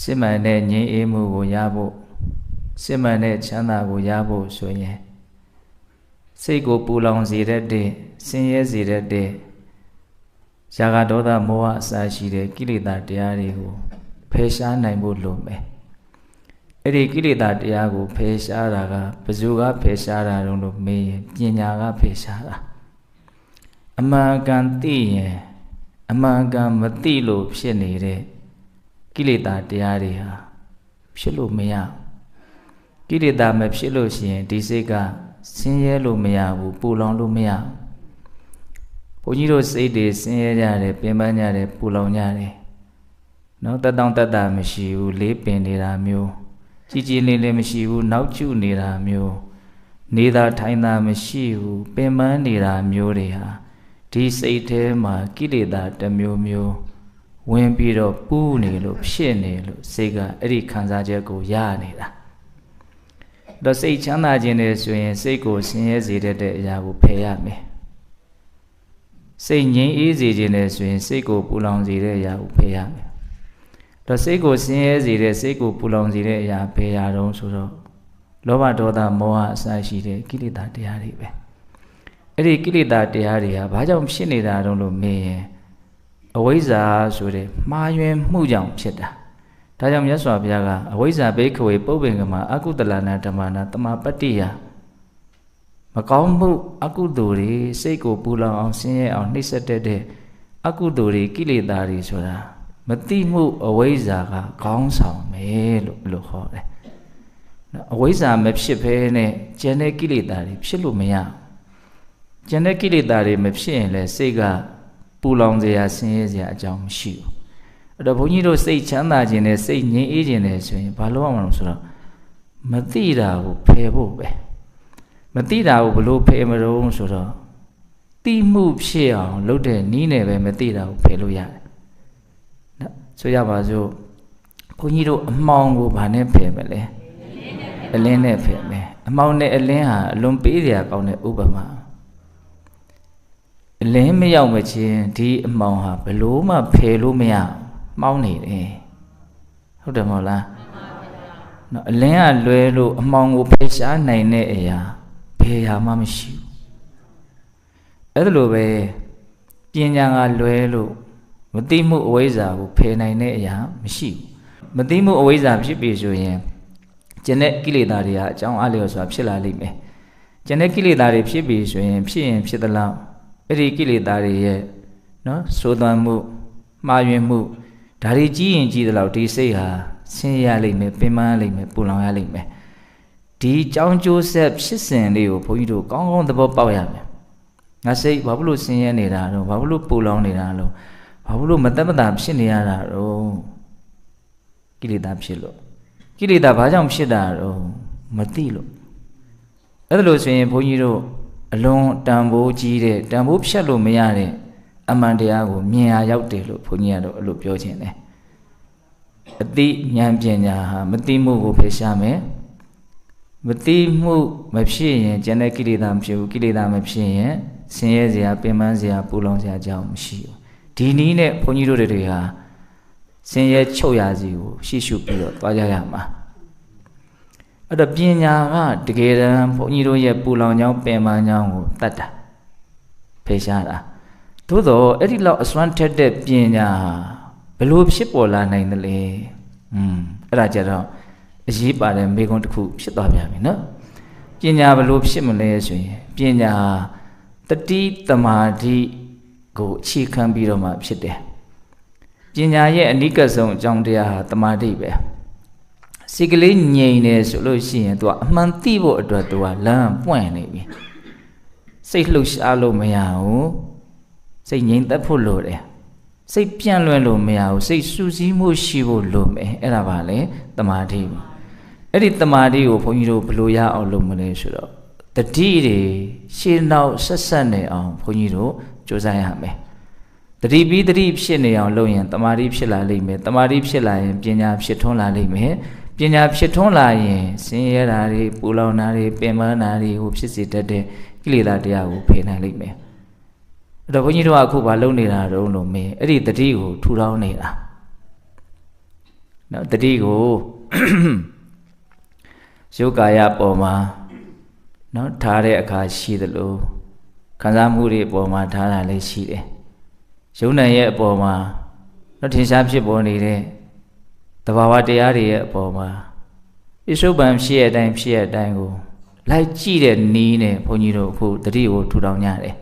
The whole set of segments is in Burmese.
စစ်မှန်တဲ့ငြိမ်းအေးမှုကိုရဖို့စစ်မှန်တဲ့ချမ်းသာကိုရဖို့ဆိုရင်စိတ်ကိုပူလောင်စေတတ်တဲ့ဆင်းရဲစေတတ်တဲ့ရာဂဒေါသမောဟအစရှိတဲ့ကိလေသာတရားတွေကိုဖယ်ရှားနိုင်ဖို့လိုမယ်အဲ့ဒီကိလေသာတရားကိုဖယ်ရှားတာကဘယ်သူကဖယ်ရှားတာလို့မေးရင်ပညာကဖယ်ရှားတာအမှန်ကန်သိရင်အမှန်ကန်မသိလို့ဖြစ်နေတဲ့ကိလေသာတရားတွေဟာဖြစ်လို့မရကိလေသာမဖြစ်လို့ရှိရင်ဒီစိတ်ကဆင်းရဲလို့မရဘူးပူလောင်လို့မရဘုန်းကြီးတို့စိတ်တွေဆင်းရဲကြတယ်ပင်ပန်းကြတယ်ပူလောင်ကြတယ်နော်တတောင့်တတမရှိဘူးလေးပင်နေတာမျိုးကြည်ကြည်လေးလေးမရှိဘူးနောက်ကျနေတာမျိုးနေတာထိုင်တာမရှိဘူးပင်ပန်းနေတာမျိုးတွေဟာဒီစိတ်ထဲမှာကိလေသာတစ်မျိုးမျိုးဝင်ပြီးတော့ပူးနေလို့ဖြစ်နေလို့စိတ်ကအဲ့ဒီခံစားချက်ကိုရနေတာတော့စိတ်ချမ်းသာခြင်းနဲ့ဆိုရင်စိတ်ကိုဆင်းရဲစေတဲ့အရာကိုဖယ်ရမယ်စိတ်ငြိမ်းအေးစေခြင်းနဲ့ဆိုရင်စိတ်ကိုပူလောင်စေတဲ့အရာကိုဖယ်ရမယ်တော့စိတ်ကိုဆင်းရဲစေတဲ့စိတ်ကိုပူလောင်စေတဲ့အရာဖယ်ရတော့ဆိုတော့လောဘဒေါသမောဟအစရှိတဲ့ကိလေသာတရားတွေပဲအဲ့ဒီကိလေသာတရားတွေကဘာကြောင့်ဖြစ်နေတာတုံးလို့မေးရင်အဝိဇ္ဇာဆိုတဲ့မှားယွင်းမှုကြောင့်ဖြစ်တာဒါကြောင့်မြတ်စွာဘုရားကအဝိဇ္ဇာဘိက္ခဝေပုပ္ပင်္ဂမအကုသလနာဓမ္မနာတမပတ္တိယမကောင်းမှုအကုသိုလ်တွေစိတ်ကိုပူလောင်အောင်ဆင်းရဲအောင်နှိပ်စက်တဲ့အကုသိုလ်တွေကိလေသာတွေဆိုတာမတိမှုအဝိဇ္ဇာကခေါင်းဆောင်မယ်လို့ဟောတယ်အဝိဇ္ဇာမဖြစ်ဘဲနဲ့ကျန်တဲ့ကိလေသာတွေဖြစ်လို့မရကျန်တဲ့ကိလေသာတွေမဖြစ်ရင်လည်းစိတ်ကပူလောင်စရာဆင်းရဲစရာအကြောင်းမရှိဘူးအဲ့တော့ဘုန်းကြီးတို့စိတ်ချမ်းသာခြင်းနဲ့စိတ်ငြိမ်းအေးခြင်းနဲ့ဆိုရင်ဘာလို့ရမလဲဆိုတော့မသိတာကိုဖယ်ဖို့ပဲမသိတာကိုဘလို့ဖယ်မလို့ဆိုတော့သိမှုဖြစ်အောင်လုပ်တဲ့နည်းနဲ့ပဲမသိတာကိုဖယ်လို့ရတယ်နော်ဆိုရပါစို့ဘုန်းကြီးတို့အမှောင်ကိုဘာနဲ့ဖယ်မလဲအလင်းနဲ့ဖယ်မယ်အမှောင်နဲ့အလင်းဟာအလွန်ပေးစရာကောင်းတဲ့ဥပမာအလင်းမရောက်မချင်းဒီအမှောင်ဟာဘလို့မှဖယ်လို့မရမှောင်းနေတယ်ဟုတ်တယ်မဟုတ်လားနော်အလင်းကလွဲလို့အမှောင်ကိုဖယ်ရှားနိုင်တဲ့အရာဘယ်ရာမှမရှိဘူးအဲ့ဒါလိုပဲပညာကလွဲလို့မသိမှုအဝိဇ္ဇာကိုဖယ်နိုင်တဲ့အရာမရှိဘူးမသိမှုအဝိဇ္ဇာဖြစ်ပြီဆိုရင်ကျန်တဲ့ကိလေသာတွေဟာအကြောင်းအလျော်စွာဖြစ်လာလိမ့်မယ်ကျန်တဲ့ကိလေသာတွေဖြစ်ပြီဆိုရင်ဖြစ်သလောက်အဲ့ဒီကိလေသာတွေရဲ့နော်ဆိုးသွမ်းမှုမှားယွင်းမှုဒါတွေကြီးရင်ကြီးသလောက်ဒီစိတ်ဟာဆင်းရဲလိမ့်မယ်ပင်ပန်းလိမ့်မယ်ပူလောင်ရလိမ့်မယ်ဒီကြောင်းကျိုးဆက်ဖြစ်စဉ်လေးကိုဘုန်းကြီးတို့ကောင်းကောင်းသဘောပေါက်ရမယ်ငါစိတ်ဘာလို့ဆင်းရဲနေတာတော့ဘာလို့ပူလောင်နေတာလို့ဘာလို့မသက်မသာဖြစ်နေရတာတော့ကိလေသာဖြစ်လို့ကိလေသာဘာကြောင့်ဖြစ်တာတော့မသိလို့အဲ့ဒါလို့ဆိုရင်ဘုန်းကြီးတို့အလွန်တန်ဖိုးကြီးတဲ့တန်ဖိုးဖြတ်လို့မရတဲ့အမှန်တရားကိုမြင်ရရောက်တယ်လို့ဘုန်းကြီးကတော့အဲ့လိုပြောခြင်းတယ်အသိဉာဏ်ပညာဟာမသိမှုကိုဖယ်ရှားမယ်မသိမှုမဖြစ်ရင်ကျန်တဲ့ကိလေသာမဖြစ်ဘူးကိလေသာမဖြစ်ရင်ဆင်းရဲစရာပင်ပန်းစရာပူလောင်စရာအကြောင်းမရှိဘူးဒီနည်းနဲ့ဘုန်းကြီးတို့တွေဟာဆင်းရဲချုပ်ရစီကိုရှေ့ရှုပြီးတော့သွားကြရမှာအဲ့တော့ပညာကတကယ်တမ်းဘုန်းကြီးတို့ရဲ့ပူလောင်ကြောင်းပင်ပန်းကြောင်းကိုတတ်တာဖယ်ရှားတာသို့တော့အဲ့ဒီလောက်အစွမ်းထက်တဲ့ပညာဘယ်လိုဖြစ်ပေါ်လာနိုင်သလဲအဲ့ဒါကြတော့အရေးပါတဲ့မေခွန်းတစ်ခုဖြစ်သွားပြန်ပြီနော်ပညာဘယ်လိုဖြစ်မလဲဆိုရင်ပညာတတိတမာတိကိုအခြေခံပြီးတော့မှဖြစ်တယ်ပညာရဲ့အနိကဆုံးအကြောင်းတရားဟာတမာတိပဲစိတ်ကလေးငြိမ်နေဆိုလို့ရှိရင် तू အမှန်သိဖို့အတွက် तू လမ်းပွင့်နေပြီစိတ်လှုပ်ရှားလို့မရဘူးစိတ်ငြိမ်သက်ဖို့လိုတယ်စိတ်ပြန့်လွင့်လို့မရဘူးစိတ်စူးစီးမှုရှိဖို့လိုမယ်အဲ့ဒါပါလေတမာတိအဲ့ဒီတမာတိကိုဘုန်းကြီးတို့ဘယ်လိုရအောင်လုပ်မလဲဆိုတော့တတိတွေရှင်းနောက်ဆက်နေအောင်ဘုန်းကြီးတို့ကြိုးစားရမယ်တတိပြီးတတိဖြစ်နေအောင်လုပ်ရင်တမာတိဖြစ်လာလိမ့်မယ်တမာတိဖြစ်လာရင်ပညာဖြစ်ထွန်းလာလိမ့်မယ်ပညာဖြစ်ထွန်းလာရင်ဆင်းရဲတာတွေပူလောင်တာတွေပင်ပန်းတာတွေဟိုဖြစ်စေတတ်တဲ့ကိလေသာတရားကိုဖယ်နိုင်လိမ့်မယ်အဲ့တော့ဘုန်းကြီးတို့ကအခုဘာလုပ်နေတာတုံးလို့မင်းအဲ့ဒီတတိကိုထူထောင်နေတာ နော်တတိကိုရုပ်ကာယပေါ်မှာနော်ထားတဲ့အခါရှိသလိုခံစားမှုတွေအပေါ်မှာထားတာလည်းရှိတယ်ရုပ်နာရဲ့အပေါ်မှာနော်ထင်ရှားဖြစ်ပေါ်နေတဲ့သဘာဝတရားတွေရဲ့အပေါ်မှာပြစ္ဆုတ်ပံဖြစ်ရတဲ့အတိုင်းကိုလိုက်ကြည့်တဲ့နီးနဲ့ဘုန်းကြီးတို့အခုတတိကိုထူထောင်ကြတယ်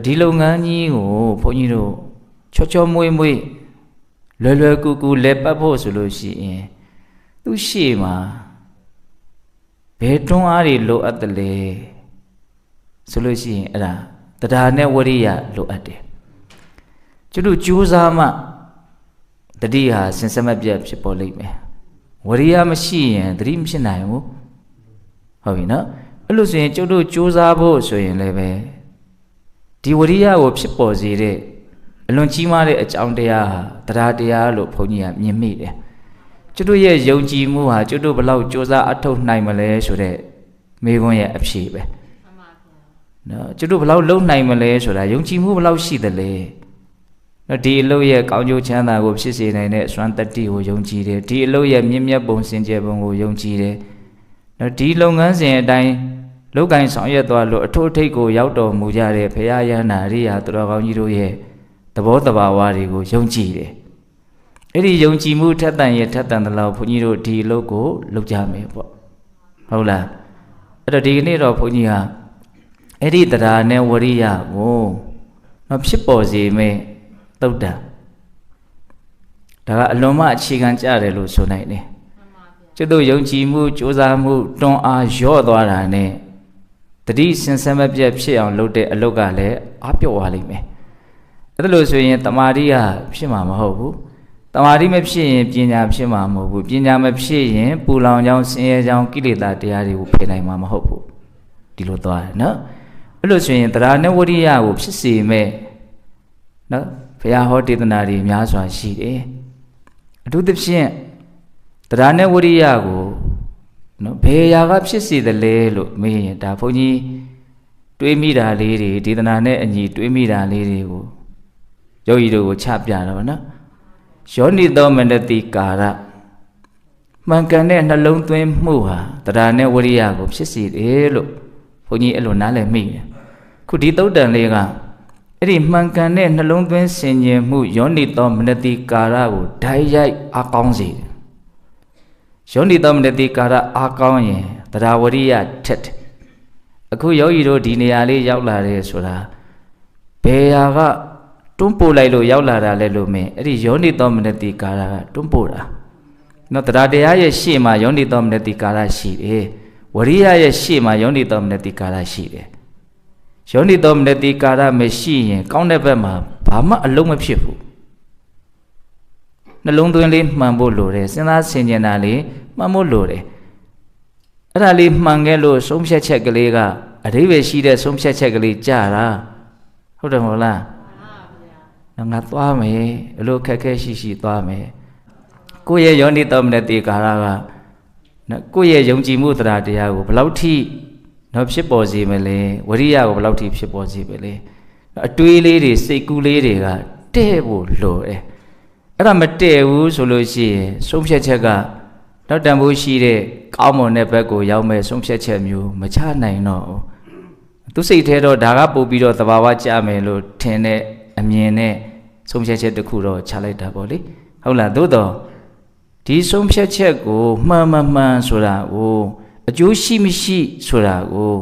ဒီလုပ်ငန်းကြီးကိုဘုန်းကြီးတို့ချောချောမွေ့မွေ့လွယ်လွယ်ကူကူလဲပတ်ဖို့ဆိုလို့ရှိရင်သူရှေ့မှာဘယ်တွန်းအားတွေလိုအပ်တယ်လဲဆိုလို့ရှိရင်အဲ့ဒါတရားနဲ့ဝရိယလိုအပ်တယ်ကျွတ်တို့ကြိုးစားမှတတိဟာစင်စမပြတ်ဖြစ်ပေါ်လိမ့်မယ်ဝရိယမရှိရင်တတိမဖြစ်နိုင်ဘူးဟုတ်ပြီနော်အဲ့လိုဆိုရင်ကျွတ်တို့ကြိုးစားဖို့ဆိုရင်လည်းပဲဒီဝရိယကိုဖြစ်ပေါ်စေတဲ့အလွန်ကြီးမားတဲ့အကြောင်းတရားဟာတရားတရားလို့ဘုန်းကြီးကမြင်မိတယ်ကျွတ်တို့ရဲ့ယုံကြည်မှုဟာကျွတ်တို့ဘလောက်ကြိုးစားအထောက်နိုင်မလဲဆိုတဲ့မိခွန်းရဲ့အဖြေပဲနော်ကျွတ်တို့ဘလောက်လုံနိုင်မလဲဆိုတာယုံကြည်မှုဘလောက်ရှိသလဲနော်ဒီအလုပ်ရဲ့ကောင်းကျိုးချမ်းသာကိုဖြစ်စေနိုင်တဲ့စွမ်းတတ္တိကိုယုံကြည်တယ်ဒီအလုပ်ရဲ့မြင့်မြတ်ပုံစင်ကြယ်ပုံကိုယုံကြည်တယ်နော်ဒီလုပ်ငန်းစဉ်အတိုင်းလောက်ကင်ဆောင်ရွက်သွားလို့အထွတ်အထိပ်ကိုရောက်တော်မူကြတဲ့ဘုရားယန္တာအရိယာသူတော်ကောင်းကြီးတို့ရဲ့သဘောတဘာဝတွေကိုယုံကြည်တယ်အဲ့ဒီယုံကြည်မှုထက်သန်ရထက်သန်တဲ့လောက်ဘုန်းကြီးတို့ဒီအလုပ်ကိုလုပ်ကြမယ်ပေါ့ဟုတ်လားအဲ့တော့ဒီကနေ့တော့ဘုန်းကြီးကအဲ့ဒီတရားနဲ့ဝရိယကိုနော်ဖြစ်ပေါ်စေမယ်သုတ်တံဒါကအလွန်မှအခြေခံကြတယ်လို့ဆိုနိုင်တယ်ကျွတ်တို့ယုံကြည်မှုကြိုးစားမှုတွန်းအားလျော့သွားတာနဲ့တတိစင်စမပြတ်ဖြစ်အောင်လုပ်တဲ့အလုပ်ကလည်းအပြော့သွားလိမ့်မယ်အဲ့ဒါလို့ဆိုရင်တမာတိကဖြစ်မှာမဟုတ်ဘူးတမာတိမဖြစ်ရင်ပညာဖြစ်မှာမဟုတ်ဘူးပညာမဖြစ်ရင်ပူလောင်ကြောင်းဆင်းရဲကြောင်းကိလေသာတရားတွေကိုဖယ်နိုင်မှာမဟုတ်ဘူးဒီလိုသွားတယ်နော်အဲ့လိုဆိုရင်တရားနဲ့ဝရိယကိုဖြစ်စေမဲ့နော်ဘုရားဟောဒေသနာတွေများစွာရှိတယ်အထူးသဖြင့်တရားနဲ့ဝရိယကိုနော်ဘယ်ရာကဖြစ်စေတယ်လဲလို့မေးရင်ဒါဘုန်းကြီးတွေးမိတာလေးတွေဒေသနာနဲ့အညီတွေးမိတာလေးတွေကိုယောဂီတို့ကိုချပြတော့နော်ယောနိသောမနတိကာရမှန်ကန်တဲ့နှလုံးသွင်းမှုဟာတရားနဲ့ဝရိယကိုဖြစ်စေတယ်လို့ဘုန်းကြီးအဲ့လိုနားလည်မိတယ်ခုဒီသုတ်တန်လေးကအဲ့ဒီမှန်ကန်တဲ့နှလုံးသွင်းဆင်ခြင်မှုယောနိသောမနတိကာရကိုဓာတ်ရိုက်အကောင်းစေတယ်ယောနိသောမနတိကာရအကောင်းရင်တရားဝရိယထက်တယ်အခုယောဂီတို့ဒီနေရာလေးရောက်လာတယ်ဆိုတာဘယ်ဟာကတွန်းပို့လိုက်လို့ရောက်လာတာလဲလို့မင်းအဲ့ဒီယောနိသောမနတိကာရကတွန်းပို့တာနော်တရားတရားရဲ့ရှေ့မှာယောနိသောမနတိကာရရှိတယ်ဝရိယရဲ့ရှေ့မှာယောနိသောမနတိကာရရှိတယ်ယောနိသောမနတိကာရမရှိရင်ကောင်းတဲ့ဘက်မှာဘာမှအလုံးမဖြစ်ဘူးနှလုံးသွင်းလေးမှန်ဖို့လိုတယ်စဉ်းစားဆင်ခြင်တာလေးမှန်ဖို့လိုတယ်အဲ့ဒါလေးမှန်ခဲ့လို့ဆုံးဖြတ်ချက်ကလေးကအဓိပ္ပာယ်ရှိတဲ့ဆုံးဖြတ်ချက်ကလေးကြာတာဟုတ်တယ်မဟုတ်လားငါသွားမယ်အလိုခက်ခဲရှိသွားမယ်ကိုယ့်ရဲ့ယောနိသောမနတိကာရကနော်ကိုယ့်ရဲ့ယုံကြည်မှုတရားတရားကိုဘယ်လောက်ထိနော်ဖြစ်ပေါ်စေမလဲဝရိယကိုဘယ်လောက်ထိဖြစ်ပေါ်စေမလဲအတွေးလေးတွေစိတ်ကူးလေးတွေကတဲ့ဖို့လိုတယ်အဲ့ဒါမတည့်ဘူးဆိုလို့ရှိရင်ဆုံးဖြတ်ချက်ကတော့တန်ဖိုးရှိတဲ့ကောင်းမွန်တဲ့ဘက်ကိုရောက်မဲ့ဆုံးဖြတ်ချက်မျိုးမချနိုင်တော့သူစိတ်ထဲတော့ဒါကပို့ပြီးတော့သဘာဝကျမယ်လို့ထင်တဲ့အမြင်နဲ့ဆုံးဖြတ်ချက်တစ်ခုတော့ချလိုက်တာပေါ့လေဟုတ်လားသို့တော့ဒီဆုံးဖြတ်ချက်ကိုမှန်မှန်ဆိုတာကိုအကျိုးရှိမရှိဆိုတာကို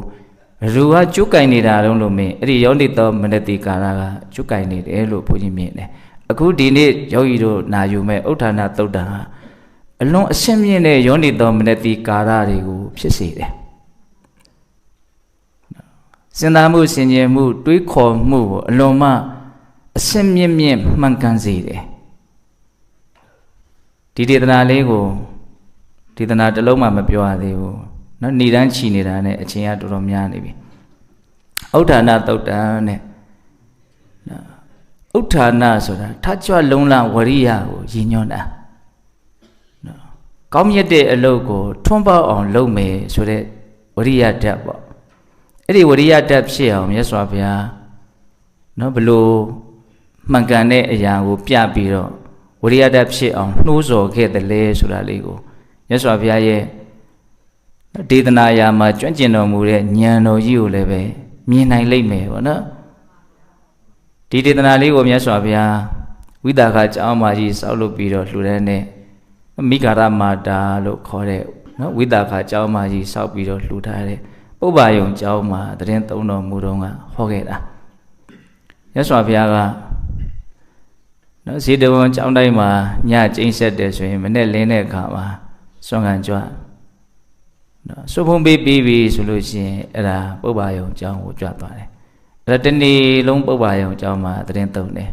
လူကကြွကင်နေတာလုံးလို့မင်းအဲ့ဒီယောနိသောမနတိကာရကကြွကင်နေတယ်လို့ဘုန်းကြီးမြင်တယ်အခုဒီနေ့ယောဂီတို့နာယူမဲ့ဥဋ္ဌာဏသုတ်တံဟာအလွန်အဆင့်မြင့်တဲ့ယောနိသောမနတိကာရတွေကိုဖြစ်စေတယ်စဉ်းစားမှုဆင်ခြင်မှုတွေးခေါ်မှုကိုအလွန်မှအဆင့်မြင့်မှန်ကန်စေတယ်ဒီဒေသနာလေးကိုဒေသနာတစ်လုံးမှမပြောရသေးဘူးနော်ဏိဒန်းချီနေတာနဲ့အချိန်ကတော်တော်များနေပြီဥဋ္ဌာဏသုတ်တံနဲ့ဥဋ္ဌာဏဆိုတာထကြွလုံးလဝရိယကိုရည်ညွှန်းတာနော်ကောင်းမြတ်တဲ့အလုပ်ကိုထွန်းပေါက်အောင်လုပ်မယ်ဆိုတဲ့ဝရိယဓာတ်ပေါ့အဲ့ဒီဝရိယဓာတ်ဖြစ်အောင်မြတ်စွာဘုရားနော်ဘလို့မှန်ကန်တဲ့အရာကိုပြပြီးတော့ဝ ဝိရိယတဖြစ်အောင်နှိုးဆော်ခဲ့တယ်လေဆိုတာလေးကိုမြတ်စွာဘုရားရဲ့ဒေသနာယာမှာကျွမ်းကျင်တော်မူတဲ့ဉာဏ်တော်ကြီးကိုလည်းပဲမြင်နိုင်လိမ့်မယ်ပေါ့နော်ဒီဒေသနာလေးကိုမြတ်စွာဘုရားဝိသခကျောင်းမှာကြီးဆောက်လုပ်ပြီးတော့လှူတဲ့နဲ့မိဂရမာတာလို့ခေါ်တဲ့နော်ဝိသခကျောင်းမှာကြီးဆောက်ပြီးတော့လှူထားတဲ့ပုဗ္ဗာယုံကျောင်းမှာတရင်သုံးတော်မူတော့ကဟောခဲ့တာမြတ်စွာဘုရားကနော်ဇေတဝန်ကျောင်းတိုင်းမှာညကျိန်းဆက်တယ်ဆိုရင်မနေ့လင်းတဲ့အခါမှာစွန့်ခံကြွနော်စုဖုံးပေးပြီးပြီဆိုလို့ရှိရင်အဲ့ဒါပုဗ္ဗာယုံကျောင်းကိုကြွသွားတယ်အဲ့ဒါတနေ့လုံးပုဗ္ဗာယုံကျောင်းမှာတရင်သုံးတယ်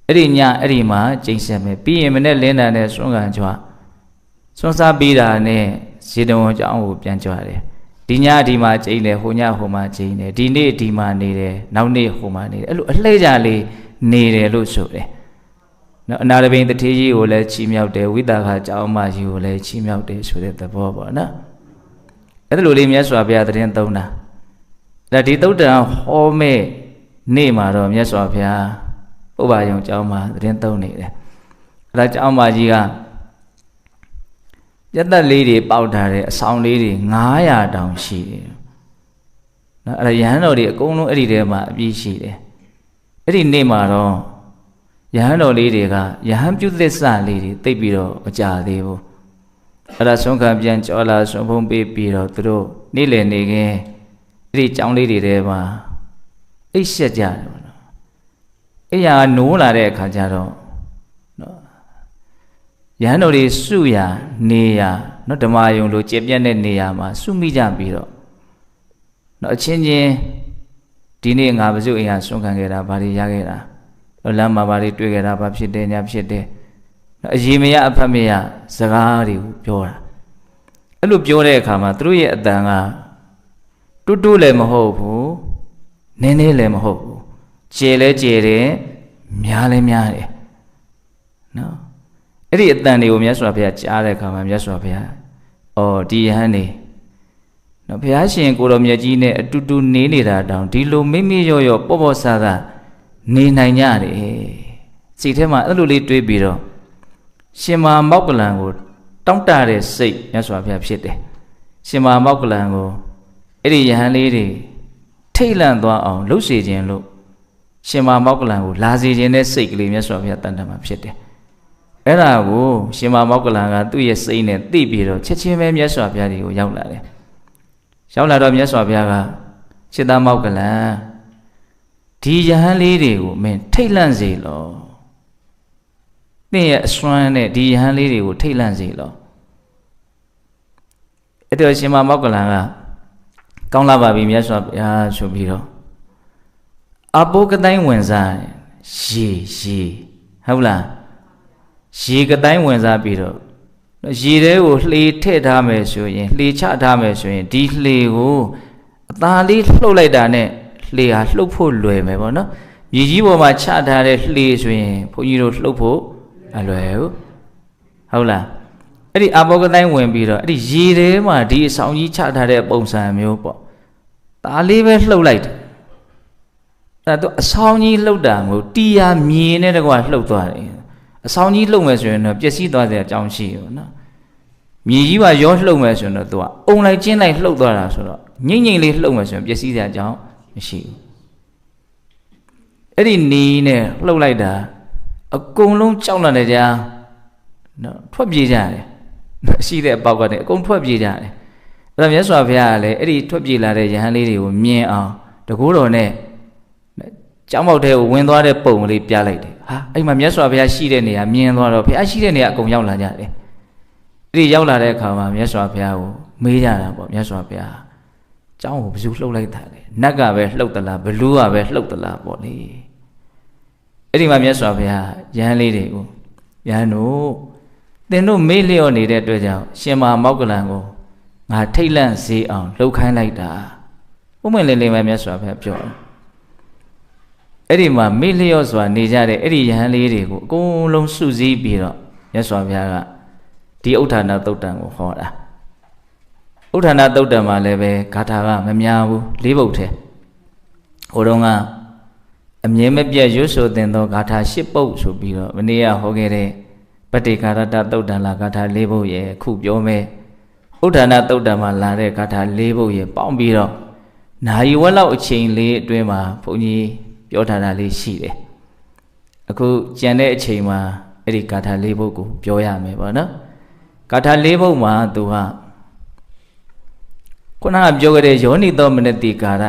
အဲ့ဒီညအဲ့ဒီမှာကျိန်းဆက်မယ်ပြီးရင်မနေ့လင်းတာနဲ့စွန့်ခံကြွစွန့်စားပြီးတာနဲ့ဇေတဝန်ကျောင်းကိုပြန်ကြွတယ်ဒီညဒီမှာကျိန်းတယ်ဟိုညဟိုမှာကျိန်းတယ်ဒီနေ့ဒီမှာနေတယ်နောက်နေ့ဟိုမှာနေတယ်အဲ့လိုအလှည့်ကြလေးနေတယ်လို့ဆိုတယ်နော်အနာရဘိန်တထေးကြီးကိုလည်းချီးမြှောက်တယ်ဝိသခကျောင်းမကြီးကိုလည်းချီးမြှောက်တယ်ဆိုတဲ့သဘောပေါ့နော်အဲ့ဒါလိုလေးမြတ်စွာဘုရားတရင်သုံးတာဒါဒီသုတ်တံဟောမဲ့နေ့မှာတော့မြတ်စွာဘုရားပုဗ္ဗာယုံကျောင်းမှာတရင်သုံးနေတယ်အဲ့ဒါကျောင်းမကြီးကပြတ်သက်လေးတွေပေါက်ထားတဲ့အဆောင်လေးတွေ900တောင်ရှိတယ်နော်အဲ့ဒါရဟန်းတော်တွေအကုန်လုံးအဲ့ဒီထဲမှာအပြည့်ရှိတယ်အဲ့ဒီနေ့မှာတော့ယဟန်တော်လေးတွေကယဟန်ပြုသစ္စာလေးတွေသိပ်ပြီးတော့မကြသေးဘူးအဲ့ဒါဆုံးခံပြန်ကြောလာဆုံးဖုံးပေးပြီးတော့သူတို့နေ့လည်နေခင်းအဲ့ဒီကျောင်းလေးတွေထဲမှာအိပ်ရှက်ကြတယ်ပေါ့နော်အဲ့ရနိုးလာတဲ့အခါကျတော့နော်ယဟန်တော်တွေစုရနေရနော်ဓမ္မယုံလိုကျေပြတ်တဲ့နေရာမှာစုမိကြပြီးတော့နော်အချင်းချင်းဒီနေ့ငါပစုအိမ်ကဆုံးခံခဲ့တာဘာတွေရခဲ့တာလမ်းမှာဘာတွေတွေ့ကြတာဘာဖြစ်တယ်ညာဖြစ်တယ်အရေးမရအဖတ်မရစကားတွေကိုပြောတာအဲ့လိုပြောတဲ့အခါမှာသူတို့ရဲ့အတန်ကတူတူလည်းမဟုတ်ဘူးနည်းနည်းလည်းမဟုတ်ဘူးကျယ်လဲကျယ်တယ်များလဲများတယ်နော်အဲ့ဒီအတန်တွေကိုမြတ်စွာဘုရားကြားတဲ့အခါမှာမြတ်စွာဘုရားအော်ဒီယဟန်နေနော်ဘုရားရှင်ကိုတော်မြတ်ကြီးနဲ့အတူတူနေနေတာတောင်ဒီလိုမိမိရော့ရော့ပေါ့ပေါ့ဆာဆာနေနိုင်ကြတယ်စိတ်ထဲမှာအဲ့လိုလေးတွေးပြီးတော့ရှင်မာမောက္ကလံကိုတောင့်တတဲ့စိတ်မြတ်စွာဘုရားဖြစ်တယ်ရှင်မာမောက္ကလံကိုအဲ့ဒီယဟန်လေးတွေထိတ်လန့်သွားအောင်လှုပ်စေခြင်းလို့ရှင်မာမောက္ကလံကိုလာစေခြင်းတဲ့စိတ်ကလေးမြတ်စွာဘုရားတန်တမှာဖြစ်တယ်အဲ့ဒါကိုရှင်မာမောက္ကလံကသူ့ရဲ့စိတ်နဲ့သိပြီးတော့ချက်ချင်းပဲမြတ်စွာဘုရားကိုရောက်လာတယ်ရောက်လာတော့မြတ်စွာဘုရားကစိတ္တမောက္ကလံဒီယဟန်လေးတွေကိုမင်းထိတ်လန့်စေလောသင်ရဲ့အစွမ်းနဲ့ဒီယဟန်လေးတွေကိုထိတ်လန့်စေလောအဲ့တော့ရှင်မောက္ကလံကကောင်းလာပါပြီမြတ်စွာဘုရားဆိုပြီးတော့အပုကတိုင်းဝင်စားရေဟုတ်လားရေကတိုင်းဝင်စားပြီးတော့ရေထဲကိုလှေထည့်ထားမယ်ဆိုရင်လှေချထားမယ်ဆိုရင်ဒီလှေကိုအသာလေးလှုပ်လိုက်တာနဲ့လှေဟာလှုပ်ဖို့လွယ်မယ်ပေါ့နော်မြေကြီးပေါ်မှာချထားတဲ့လှေဆိုရင်ဘုန်းကြီးတို့လှုပ်ဖို့အလွယ်ဘူးဟုတ်လားအဲ့ဒီအဘောကတိုင်းဝင်ပြီးတော့အဲ့ဒီရေထဲမှာဒီအဆောင်ကြီးချထားတဲ့ပုံစံမျိုးပေါ့ဒါလေးပဲလှုပ်လိုက်တယ်အဲ့တော့အဆောင်ကြီးလှုပ်တာမဟုတ်တီယာမြေနဲ့တကွာလှုပ်သွားတယ်အဆောင်ကြီးလှုပ်မယ်ဆိုရင်တော့ပျက်စီးသွားတဲ့အကြောင်းရှိရောနော်မြေကြီးကရောလှုပ်မယ်ဆိုရင်တော့သူကအုံလိုက်ကျင်းလိုက်လှုပ်သွားတာဆိုတော့ငိမ့်ငိမ့်လေးလှုပ်မယ်ဆိုရင်ပျက်စီးတဲ့အကြောင်းမရှိဘူးအဲ့ဒီနီးနဲ့လှုပ်လိုက်တာအကုန်လုံးကြောက်လာတယ်ကြာနော်ထွက်ပြေးကြတယ်ရှိတဲ့အပေါက်ကနေအကုန်ထွက်ပြေးကြတယ်အဲ့ဒါမြတ်စွာဘုရားကလည်းအဲ့ဒီထွက်ပြေးလာတဲ့ယဟန်လေးတွေကိုမြင်အောင်တကူတော်နဲ့ကျောင်းပေါက်ထဲကိုဝင်သွားတဲ့ပုံလေးပြလိုက်တယ်ဟာအဲ့မှာမြတ်စွာဘုရားရှိတဲ့နေရာမြင်သွားတော့ဘုရားရှိတဲ့နေရာအကုန်ရောက်လာကြတယ်အဲ့ဒီရောက်လာတဲ့အခါမှာမြတ်စွာဘုရားကိုမေးကြတာပေါ့မြတ်စွာဘုရားကျောင်းကိုဘယ်သူလှုပ်လိုက်တာလဲနတ်ကပဲလှုပ်သလားဘလူးကပဲလှုပ်သလားပေါ့လေအဲ့ဒီမှာမြတ်စွာဘုရားယဟန်လေးတွေကိုယဟန်တို့သင်တို့မေ့လျော့နေတဲ့အတွက်ကြောင့်ရှင်မမောက္ကလံကိုငါထိတ်လန့်စေအောင်လှုပ်ခိုင်းလိုက်တာဥမ္မလေးလေးပဲမြတ်စွာဘုရားပြောတယ်အဲ့ဒီမှာမေ့လျော့စွာနေကြတဲ့အဲ့ဒီယဟန်လေးတွေကိုအကုန်လုံးစုစည်းပြီးတော့မြတ်စွာဘုရားကဒီဥဋ္ဌာဏသုတ်တံကိုဟောတာဥဋ္ဌာဏသုတ်တံမှာလည်းပဲဂါထာကမများဘူး၄ပုဒ်ထဲဟိုတုန်းကအမြဲမပြတ်ရွတ်ဆိုတင်သောဂါထာ၈ပုဒ်ဆိုပြီးတော့မနေ့ကဟောခဲ့တဲ့ ပတ္တိကာရတသုတ်တံလာဂါထာ၄ပုဒ်ရဲ့ခုပြောမယ်ဥဒ္ဒနာသုတ်တံမှာလာတဲ့ဂါထာ၄ပုဒ်ရဲ့ပေါင်းပြီးတော့နာယီဝက်လောက်အချိန်လေးအတွင်းမှာဘုန်းကြီးပြောထားတာလေးရှိတယ်အခုကြံတဲ့အချိန်မှာအဲ့ဒီဂါထာ၄ပုဒ်ကိုပြောရမယ်ပေါ့နော်ဂါထာ၄ပုဒ်မှာသူကခုနကပြောခဲ့တဲ့ယောနိသောမနတိကာရ